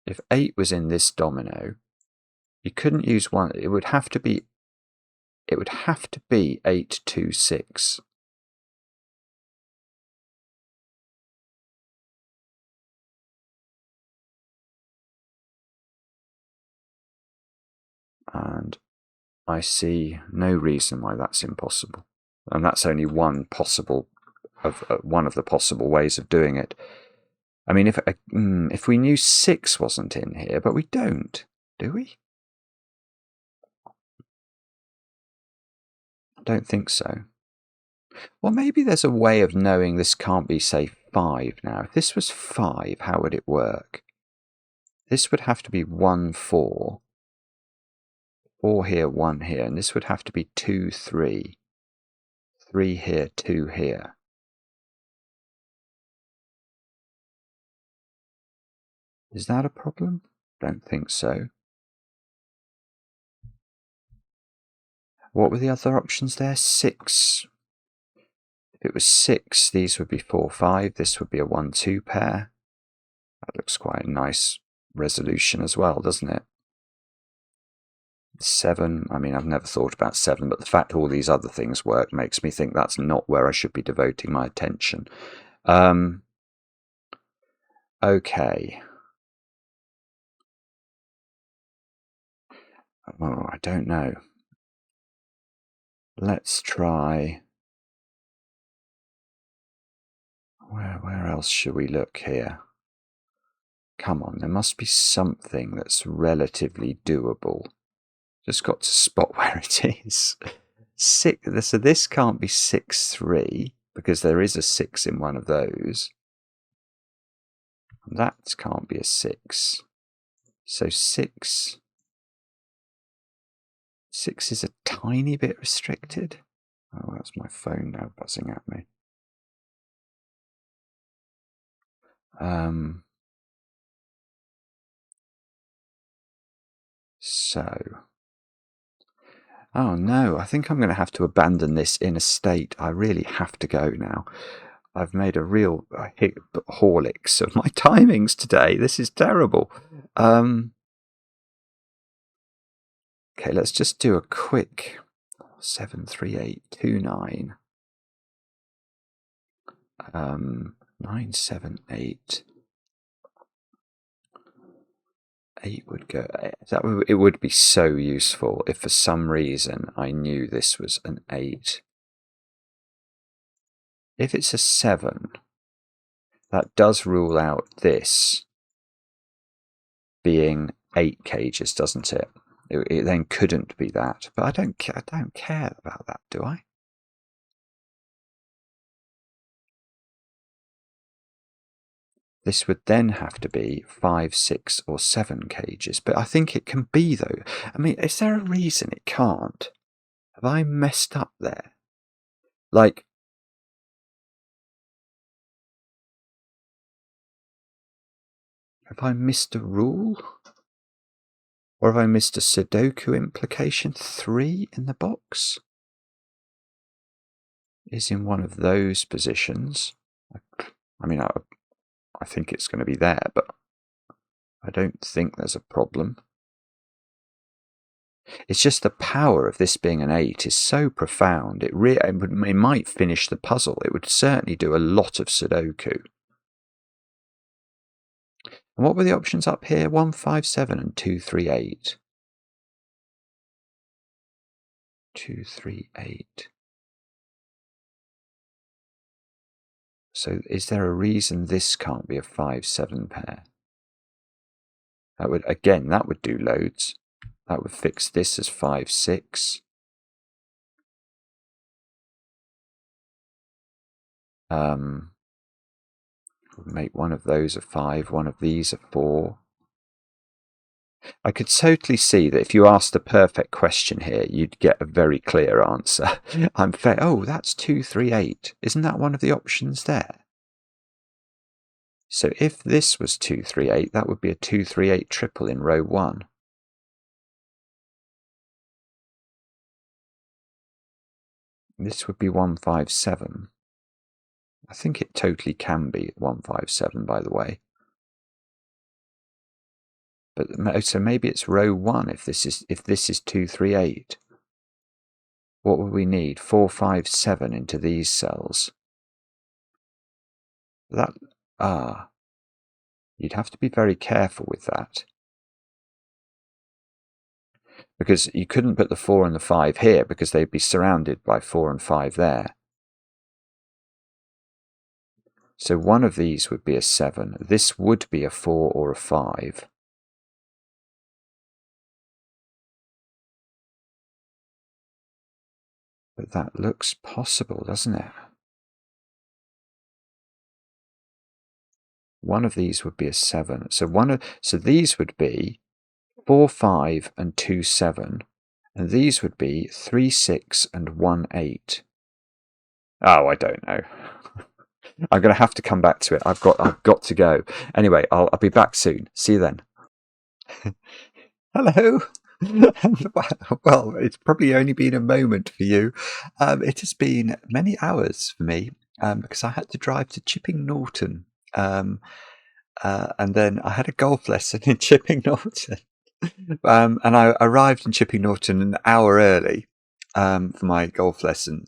if 8 was in this domino, you couldn't use 1. It would have to be 8, 2, 6. And I see no reason why that's impossible. And that's only one of the possible ways of doing it. I mean, if we knew 6 wasn't in here, but we don't, do we? I don't think so. Well, maybe there's a way of knowing this can't be, say, 5 now. If this was 5, how would it work? This would have to be 1, 4. 4 here, 1 here, and this would have to be 2, 3. 3 here, 2 here. Is that a problem? Don't think so. What were the other options there? 6. If it was 6, these would be 4, 5. This would be a 1, 2 pair. That looks quite a nice resolution as well, doesn't it? 7, I mean, I've never thought about 7, but the fact all these other things work makes me think that's not where I should be devoting my attention. Okay. Oh, I don't know. Let's try... Where else should we look here? Come on, there must be something that's relatively doable. Just got to spot where it is. 6. So this can't be 6, 3, because there is a 6 in one of those. That can't be a 6. So 6 is a tiny bit restricted. Oh, that's my phone now buzzing at me. Oh no, I think I'm going to have to abandon this in a state. I really have to go now. I've made a real horlicks of my timings today. This is terrible. Okay, let's just do a quick 7, 3, 8, 2, 9. 9, 7, 8. 8 would go. It would be so useful if for some reason I knew this was an 8. If it's a 7, that does rule out this being 8 cages, doesn't it? It then couldn't be that, but I don't care about that, do I? This would then have to be 5, 6, or 7 cages, but I think it can be, though. I mean, is there a reason it can't? Have I messed up there? Like, have I missed a rule? Or have I missed a Sudoku implication? 3 in the box is in one of those positions. I mean, I think it's going to be there, but I don't think there's a problem. It's just the power of this being an 8 is so profound. It might finish the puzzle. It would certainly do a lot of Sudoku. And what were the options up here? 1, 5, 7 and 2, 3, 8. 2, 3, 8. So is there a reason this can't be a 5, 7 pair? That would do loads. That would fix this as 5, 6. Make one of those a 5, one of these a 4. I could totally see that if you asked a perfect question here, you'd get a very clear answer. Oh, that's 2, 3, 8. Isn't that one of the options there? So if this was 2, 3, 8, that would be a 2, 3, 8 triple in row 1. This would be 1, 5, 7. I think it totally can be 1, 5, 7, by the way. But so maybe it's row 1 if this is 2, 3, 8. What would we need? 4, 5, 7 into these cells. You'd have to be very careful with that. Because you couldn't put the 4 and the 5 here because they'd be surrounded by 4 and 5 there. So one of these would be a 7. This would be a 4 or a 5. But that looks possible, doesn't it? One of these would be a 7. So these would be 4, 5 and 2, 7. And these would be 3, 6 and 1, 8. Oh, I don't know. I'm going to have to come back to it. I've got to go. Anyway, I'll be back soon. See you then. Hello. Well, it's probably only been a moment for you. It has been many hours for me because I had to drive to Chipping Norton. And then I had a golf lesson in Chipping Norton. And I arrived in Chipping Norton an hour early for my golf lesson.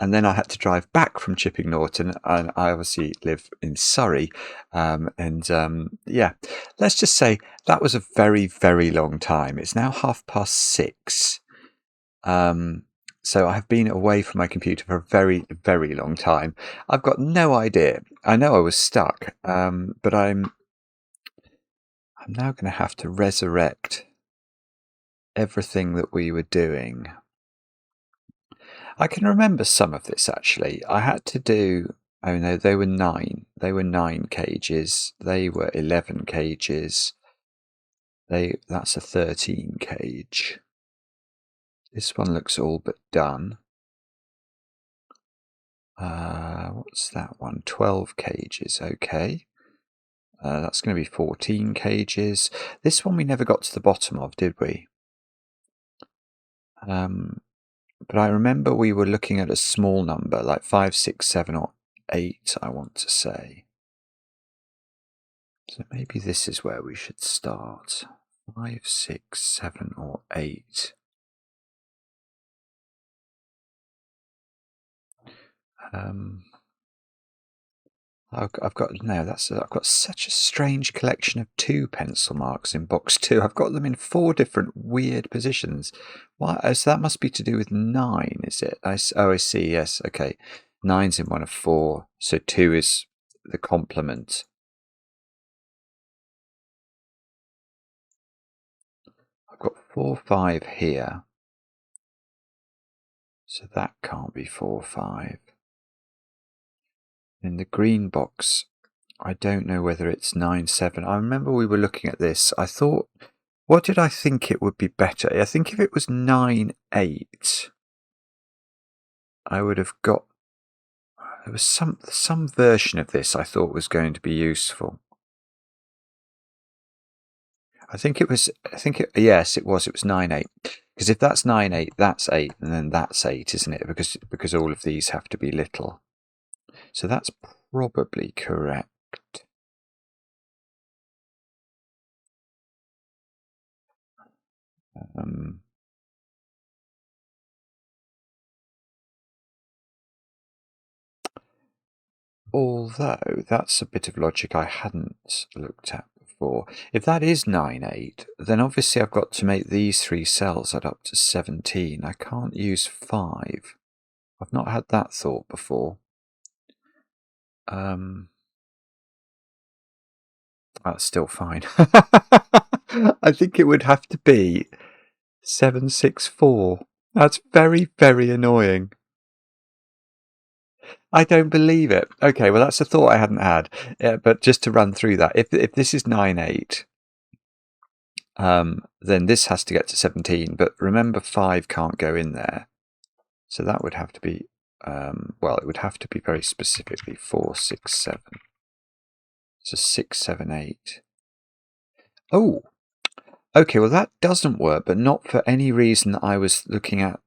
And then I had to drive back from Chipping Norton, and I obviously live in Surrey. Yeah, let's just say that was a very, very long time. It's now 6:30. So I have been away from my computer for a very, very long time. I've got no idea. I know I was stuck, but I'm now going to have to resurrect everything that we were doing. I can remember some of this actually. I had to do, oh no, they were 9. They were 9 cages. They were 11 cages. That's a 13 cage. This one looks all but done. What's that one? 12 cages, okay. That's going to be 14 cages. This one we never got to the bottom of, did we? But I remember we were looking at a small number, like 5, 6, 7, or 8, I want to say. So maybe this is where we should start. 5, 6, 7, or 8. I've got such a strange collection of 2 pencil marks in box 2. I've got them in 4 different weird positions. Why? So that must be to do with 9, is it? I see. Yes. Okay. 9's in one of 4, so 2 is the complement. I've got 4, 5 here, so that can't be 4, 5. In the green box, I don't know whether it's 9, 7. I remember we were looking at this. I thought, what did I think it would be better? I think if it was 9, 8, I would have got. There was some version of this I thought was going to be useful. Yes, it was 9, 8. Because if that's 9, 8, that's 8, and then that's 8, isn't it? Because all of these have to be little. So that's probably correct. Although that's a bit of logic I hadn't looked at before. If that is 9, 8, then obviously I've got to make these 3 cells add up to 17. I can't use 5. I've not had that thought before. That's still fine. I think it would have to be 7, 6, 4. That's very, very annoying. I don't believe it. Okay, well, that's a thought I hadn't had. But just to run through that, if this is 9, 8, then this has to get to 17. But remember, 5 can't go in there. So that would have to be, well, it would have to be very specifically 4, 6, 7. So 6, 7, 8. Oh, okay, well, that doesn't work, but not for any reason that I was looking at.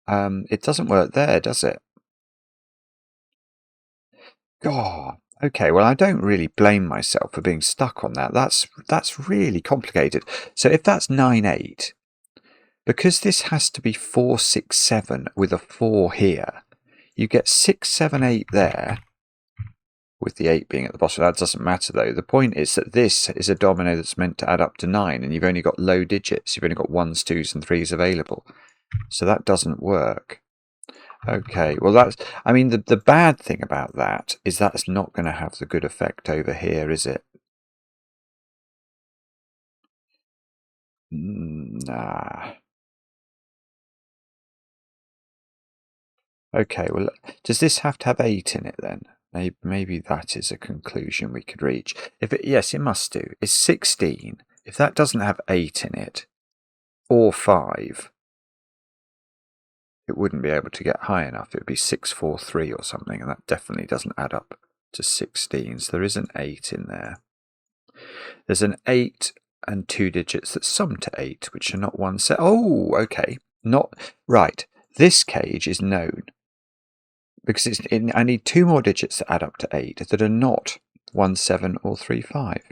It doesn't work there, does it? God. Okay, well, I don't really blame myself for being stuck on that. That's really complicated. So if that's 9, 8, because this has to be 4, 6, 7 with a 4 here, you get 6, 7, 8 there, with the 8 being at the bottom. That doesn't matter, though. The point is that this is a domino that's meant to add up to 9, and you've only got low digits. You've only got 1s, 2s, and 3s available. So that doesn't work. Okay, well, I mean, the bad thing about that is that's not going to have the good effect over here, is it? Nah. Okay, well, does this have to have 8 in it then? Maybe that is a conclusion we could reach. Yes, it must do. It's 16. If that doesn't have 8 in it, or 5, it wouldn't be able to get high enough. It would be 6, 4, 3 or something, and that definitely doesn't add up to 16. So there is an 8 in there. There's an 8 and 2 digits that sum to 8, which are not 1 7. Oh, okay. Not right. This cage is known because I need 2 more digits to add up to 8 that are not 1 7 or 3 5.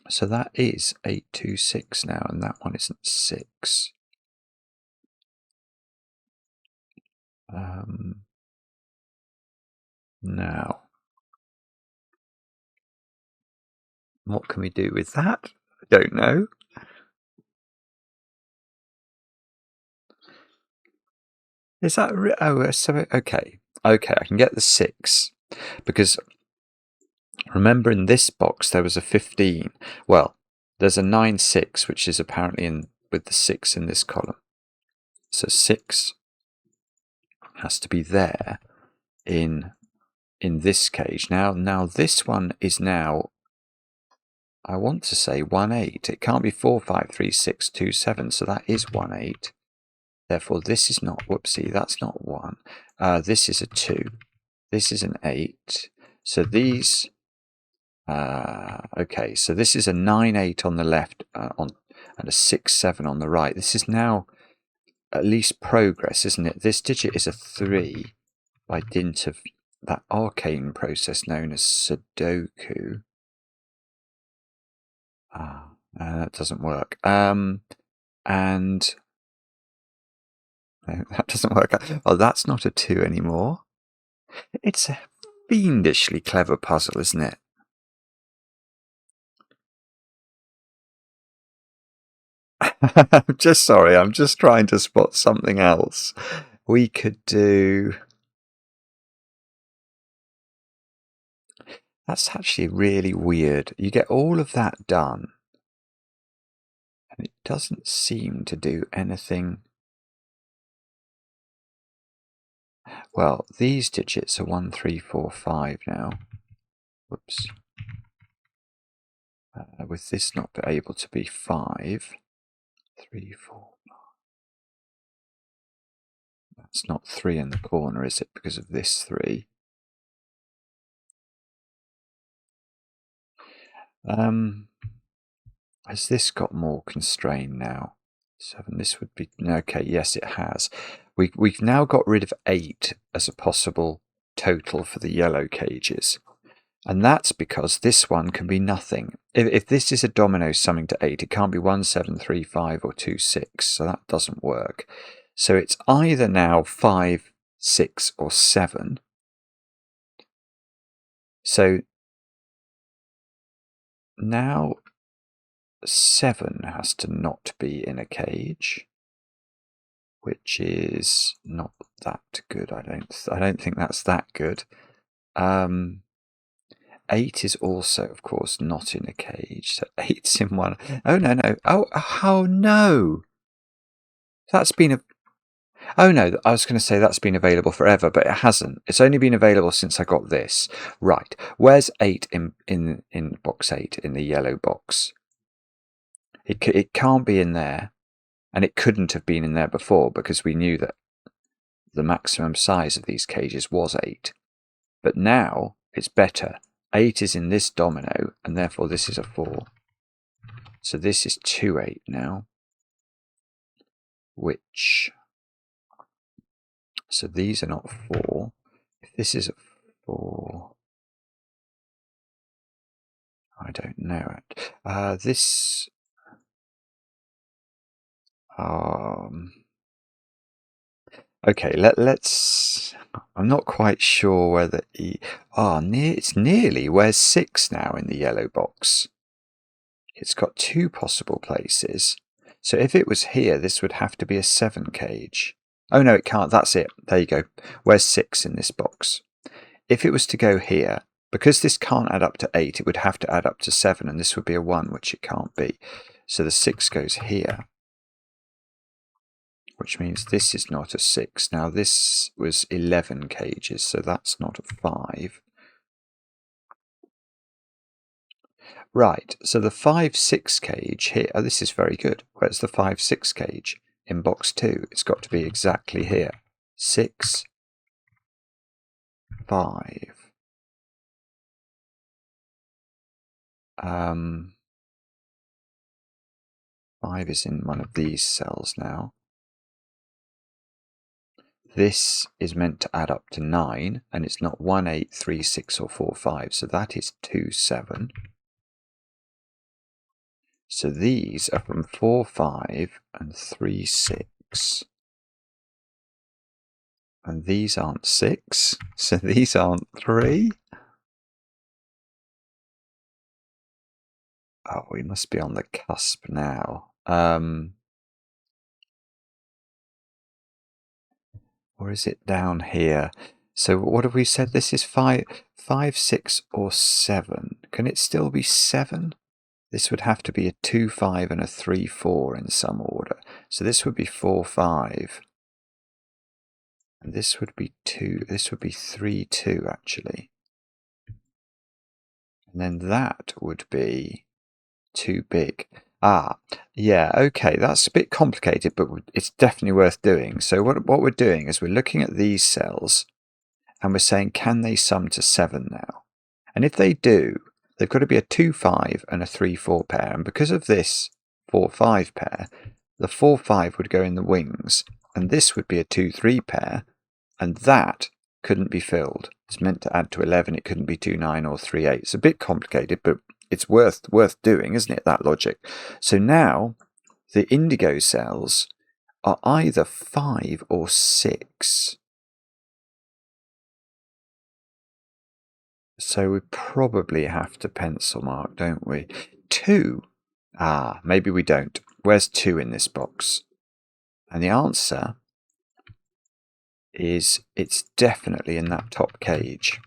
So that is 8 2 6 now, and that one isn't 6. Now, what can we do with that? I don't know. Is that so? Okay, I can get the 6 because remember in this box there was a 15. Well, there's a 9 6 which is apparently in with the 6 in this column. So 6 has to be there in this cage. Now this one is now, I want to say 1 8. It can't be 4 5 3 6 2 7. So that is 1 8. Therefore, this is not, whoopsie, that's not 1. This is a 2. This is an 8. So these, okay, so this is a 9 8 on the left and a 6 7 on the right. This is now at least progress, isn't it? This digit is a 3 by dint of that arcane process known as SUDOKU. That doesn't work. And no, that doesn't work. Oh, that's not a 2 anymore. It's a fiendishly clever puzzle, isn't it? I'm just sorry, I'm just trying to spot something else. We could do... That's actually really weird. You get all of that done, and it doesn't seem to do anything. Well, these digits are 1 3 4 5 now. Whoops. With this not able to be 5, 3 4. That's not 3 in the corner, is it? Because of this 3. Has this got more constrained now? 7. This would be okay. Yes, it has. We've now got rid of 8 as a possible total for the yellow cages, and that's because this one can be nothing. If this is a domino summing to 8, it can't be 1 7 3 5 or 2 6. So that doesn't work. So it's either now 5 6 or 7. So now 7 has to not be in a cage, which is not that good. I don't think that's that good. 8 is also, of course, not in a cage. So 8's in one. Oh no. Oh no! That's been a... Oh no, I was going to say that's been available forever, but it hasn't. It's only been available since I got this. Right, where's 8 in box 8, in the yellow box? It can't be in there, and it couldn't have been in there before because we knew that the maximum size of these cages was 8. But now it's better. 8 is in this domino, and therefore this is a 4. So this is 2 8 now, which... So these are not 4. If this is a 4... I don't know it. This... Okay, let's... I'm not quite sure whether... it's nearly. Where's 6 now in the yellow box? It's got 2 possible places. So if it was here, this would have to be a 7 cage. Oh no, it can't. That's it. There you go. Where's 6 in this box? If it was to go here, because this can't add up to 8, it would have to add up to 7, and this would be a 1, which it can't be. So the 6 goes here, which means this is not a 6. Now this was 11 cages, so that's not a 5. Right, so the 5 6 cage here, oh, this is very good. Where's the 5 6 cage? In box 2, it's got to be exactly here. 6, 5. 5 is in one of these cells now. This is meant to add up to 9, and it's not 1, 8, 3, 6, or 4, 5, so that is 2, 7. So these are from 4, 5, and 3, 6. And these aren't 6, so these aren't 3. Oh, we must be on the cusp now. Or is it down here? So what have we said? This is 5, 6, or 7. Can it still be 7? This would have to be a 2, 5, and a 3, 4 in some order. So this would be 4, 5. And this would be 2. This would be 3, 2, actually. And then that would be too big. Ah, yeah, okay, that's a bit complicated, but it's definitely worth doing. So what we're doing is we're looking at these cells, and we're saying, can they sum to 7 now? And if they do, they've got to be a 2, 5 and a 3, 4 pair. And because of this 4, 5 pair, the 4, 5 would go in the wings, and this would be a 2, 3 pair, and that couldn't be filled. It's meant to add to 11. It couldn't be 2, 9 or 3, 8. It's a bit complicated, but it's worth doing, isn't it, that logic? So now the indigo cells are either 5 or 6. So we probably have to pencil mark, don't we? 2. Ah, maybe we don't. Where's 2 in this box? And the answer is it's definitely in that top cage.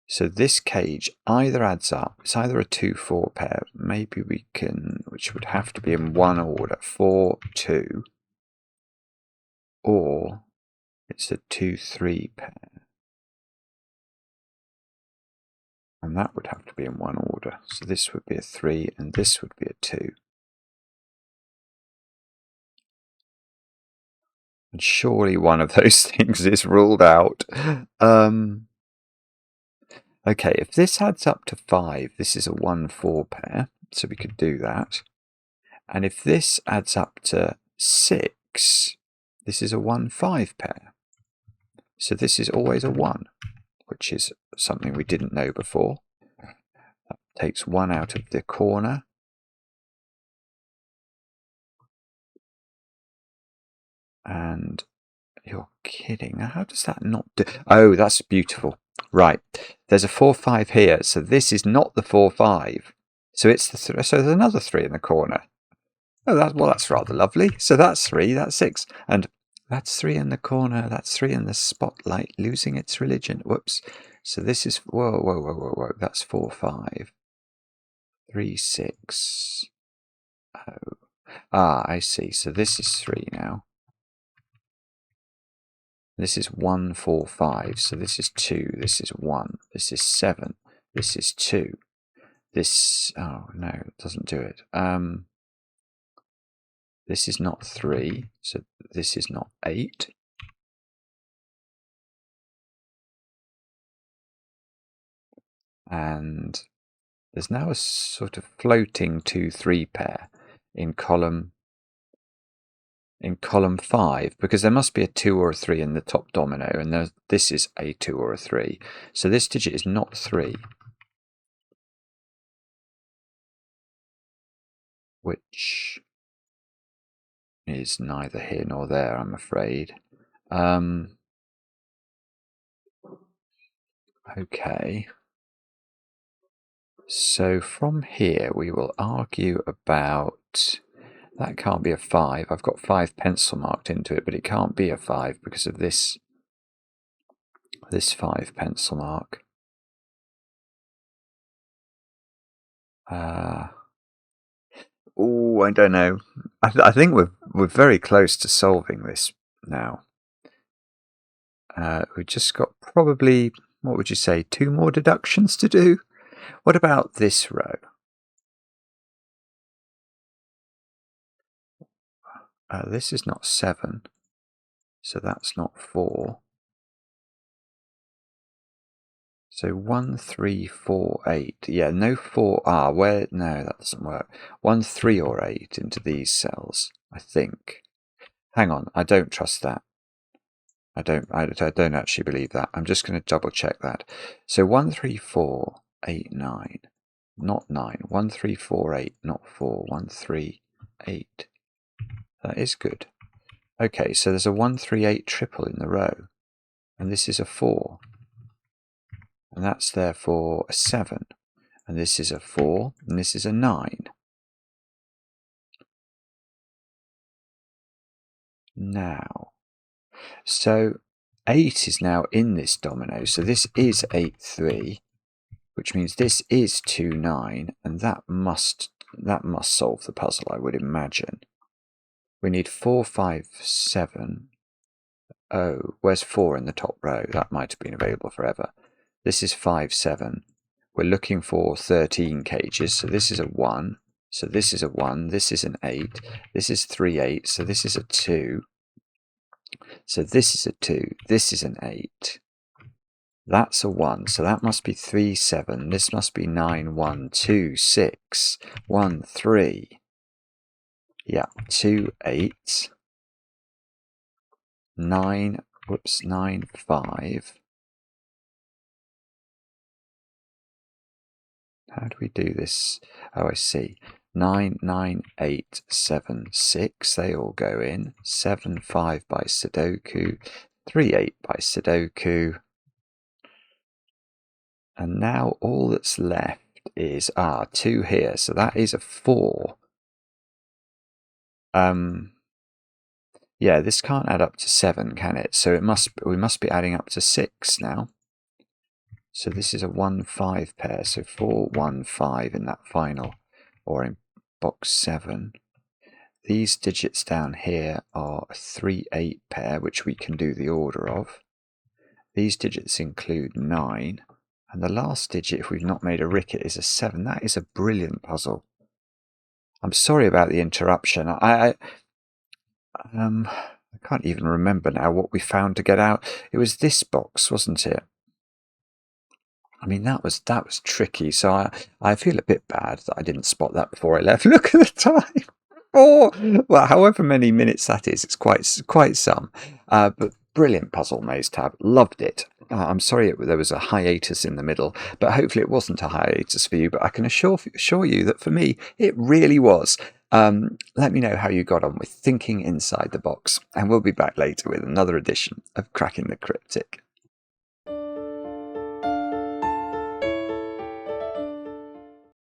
So this cage either adds up, it's either a 2, 4 pair, maybe we can, which would have to be in one order, 4, 2, or it's a 2, 3 pair. And that would have to be in one order. So this would be a 3 and this would be a 2. And surely one of those things is ruled out. Okay, if this adds up to 5, this is a 1, 4 pair, so we could do that. And if this adds up to 6, this is a 1, 5 pair. So this is always a 1, which is something we didn't know before. That takes 1 out of the corner. And you're kidding. How does that not do? Oh, that's beautiful. Right. There's a 4, 5 here. So this is not the 4, 5. So it's the so there's another 3 in the corner. Oh, that's rather lovely. So that's 3, that's 6. And that's 3 in the corner. That's 3 in the spotlight, losing its religion. Whoops. So this is, whoa. That's 4, 5. 3, 6. Oh. Ah, I see. So this is 3 now. This is 1, 4, 5. So this is 2. This is 1. This is 7. This is 2. This, oh no, it doesn't do it. This is not 3. So this is not 8. And there's now a sort of floating 2, 3 pair in column 5, because there must be a 2 or a 3 in the top domino, and this is a 2 or a 3. So this digit is not 3, which is neither here nor there, I'm afraid. Okay. So from here we will argue about, that can't be a 5. I've got 5 pencil marked into it, but it can't be a 5 because of this 5 pencil mark. Oh, I don't know. I think we're very close to solving this now. We've just got probably, what would you say, 2 more deductions to do? What about this row? This is not 7, so that's not 4. So 1, 3, 4, 8. Yeah, no 4. Where? No, that doesn't work. 1, 3 or 8 into these cells, I think. Hang on, I don't trust that. I don't actually believe that. I'm just going to double check that. So 1, 3, 4, 8, 9. Not 9. 1, 3, 4, 8, not 4. 1, 3, 8. That is good. Okay, so there's a 1, 3, 8 triple in the row. And this is a 4. And that's therefore a 7. And this is a 4. And this is a 9. Now, so 8 is now in this domino. So this is 8, 3. Which means this is 2, 9, and that must solve the puzzle, I would imagine. We need 4, 5, 7. Oh, where's 4 in the top row? That might have been available forever. This is 5, 7. We're looking for 13 cages, so this is a 1. So this is a 1. This is an 8. This is 3, 8. So this is a 2. So this is a 2. This is an 8. That's a 1, so that must be 3, 7. This must be 9, 1, 2, 6, 1, 3. Yeah, 2, 8. 9, 9, 5. How do we do this? Oh, I see. 9, 9, 8, 7, 6. They all go in. 7, 5 by Sudoku. 3, 8 by Sudoku. And now all that's left is 2 here, so that is a 4. Yeah, this can't add up to 7, can it? So we must be adding up to 6 now. So this is a 1, 5 pair, so 4, 1, 5 in that final, or in box 7. These digits down here are a 3, 8 pair, which we can do the order of. These digits include 9. And the last digit, if we've not made a ricket, is a 7. That is a brilliant puzzle. I'm sorry about the interruption. I can't even remember now what we found to get out. It was this box, wasn't it? I mean, that was tricky. So I feel a bit bad that I didn't spot that before I left. Look at the time. Well, however many minutes that is, it's quite some. But brilliant puzzle, masetab. Loved it. I'm sorry there was a hiatus in the middle, but hopefully it wasn't a hiatus for you. But I can assure you that for me, it really was. Let me know how you got on with thinking inside the box, and we'll be back later with another edition of Cracking the Cryptic.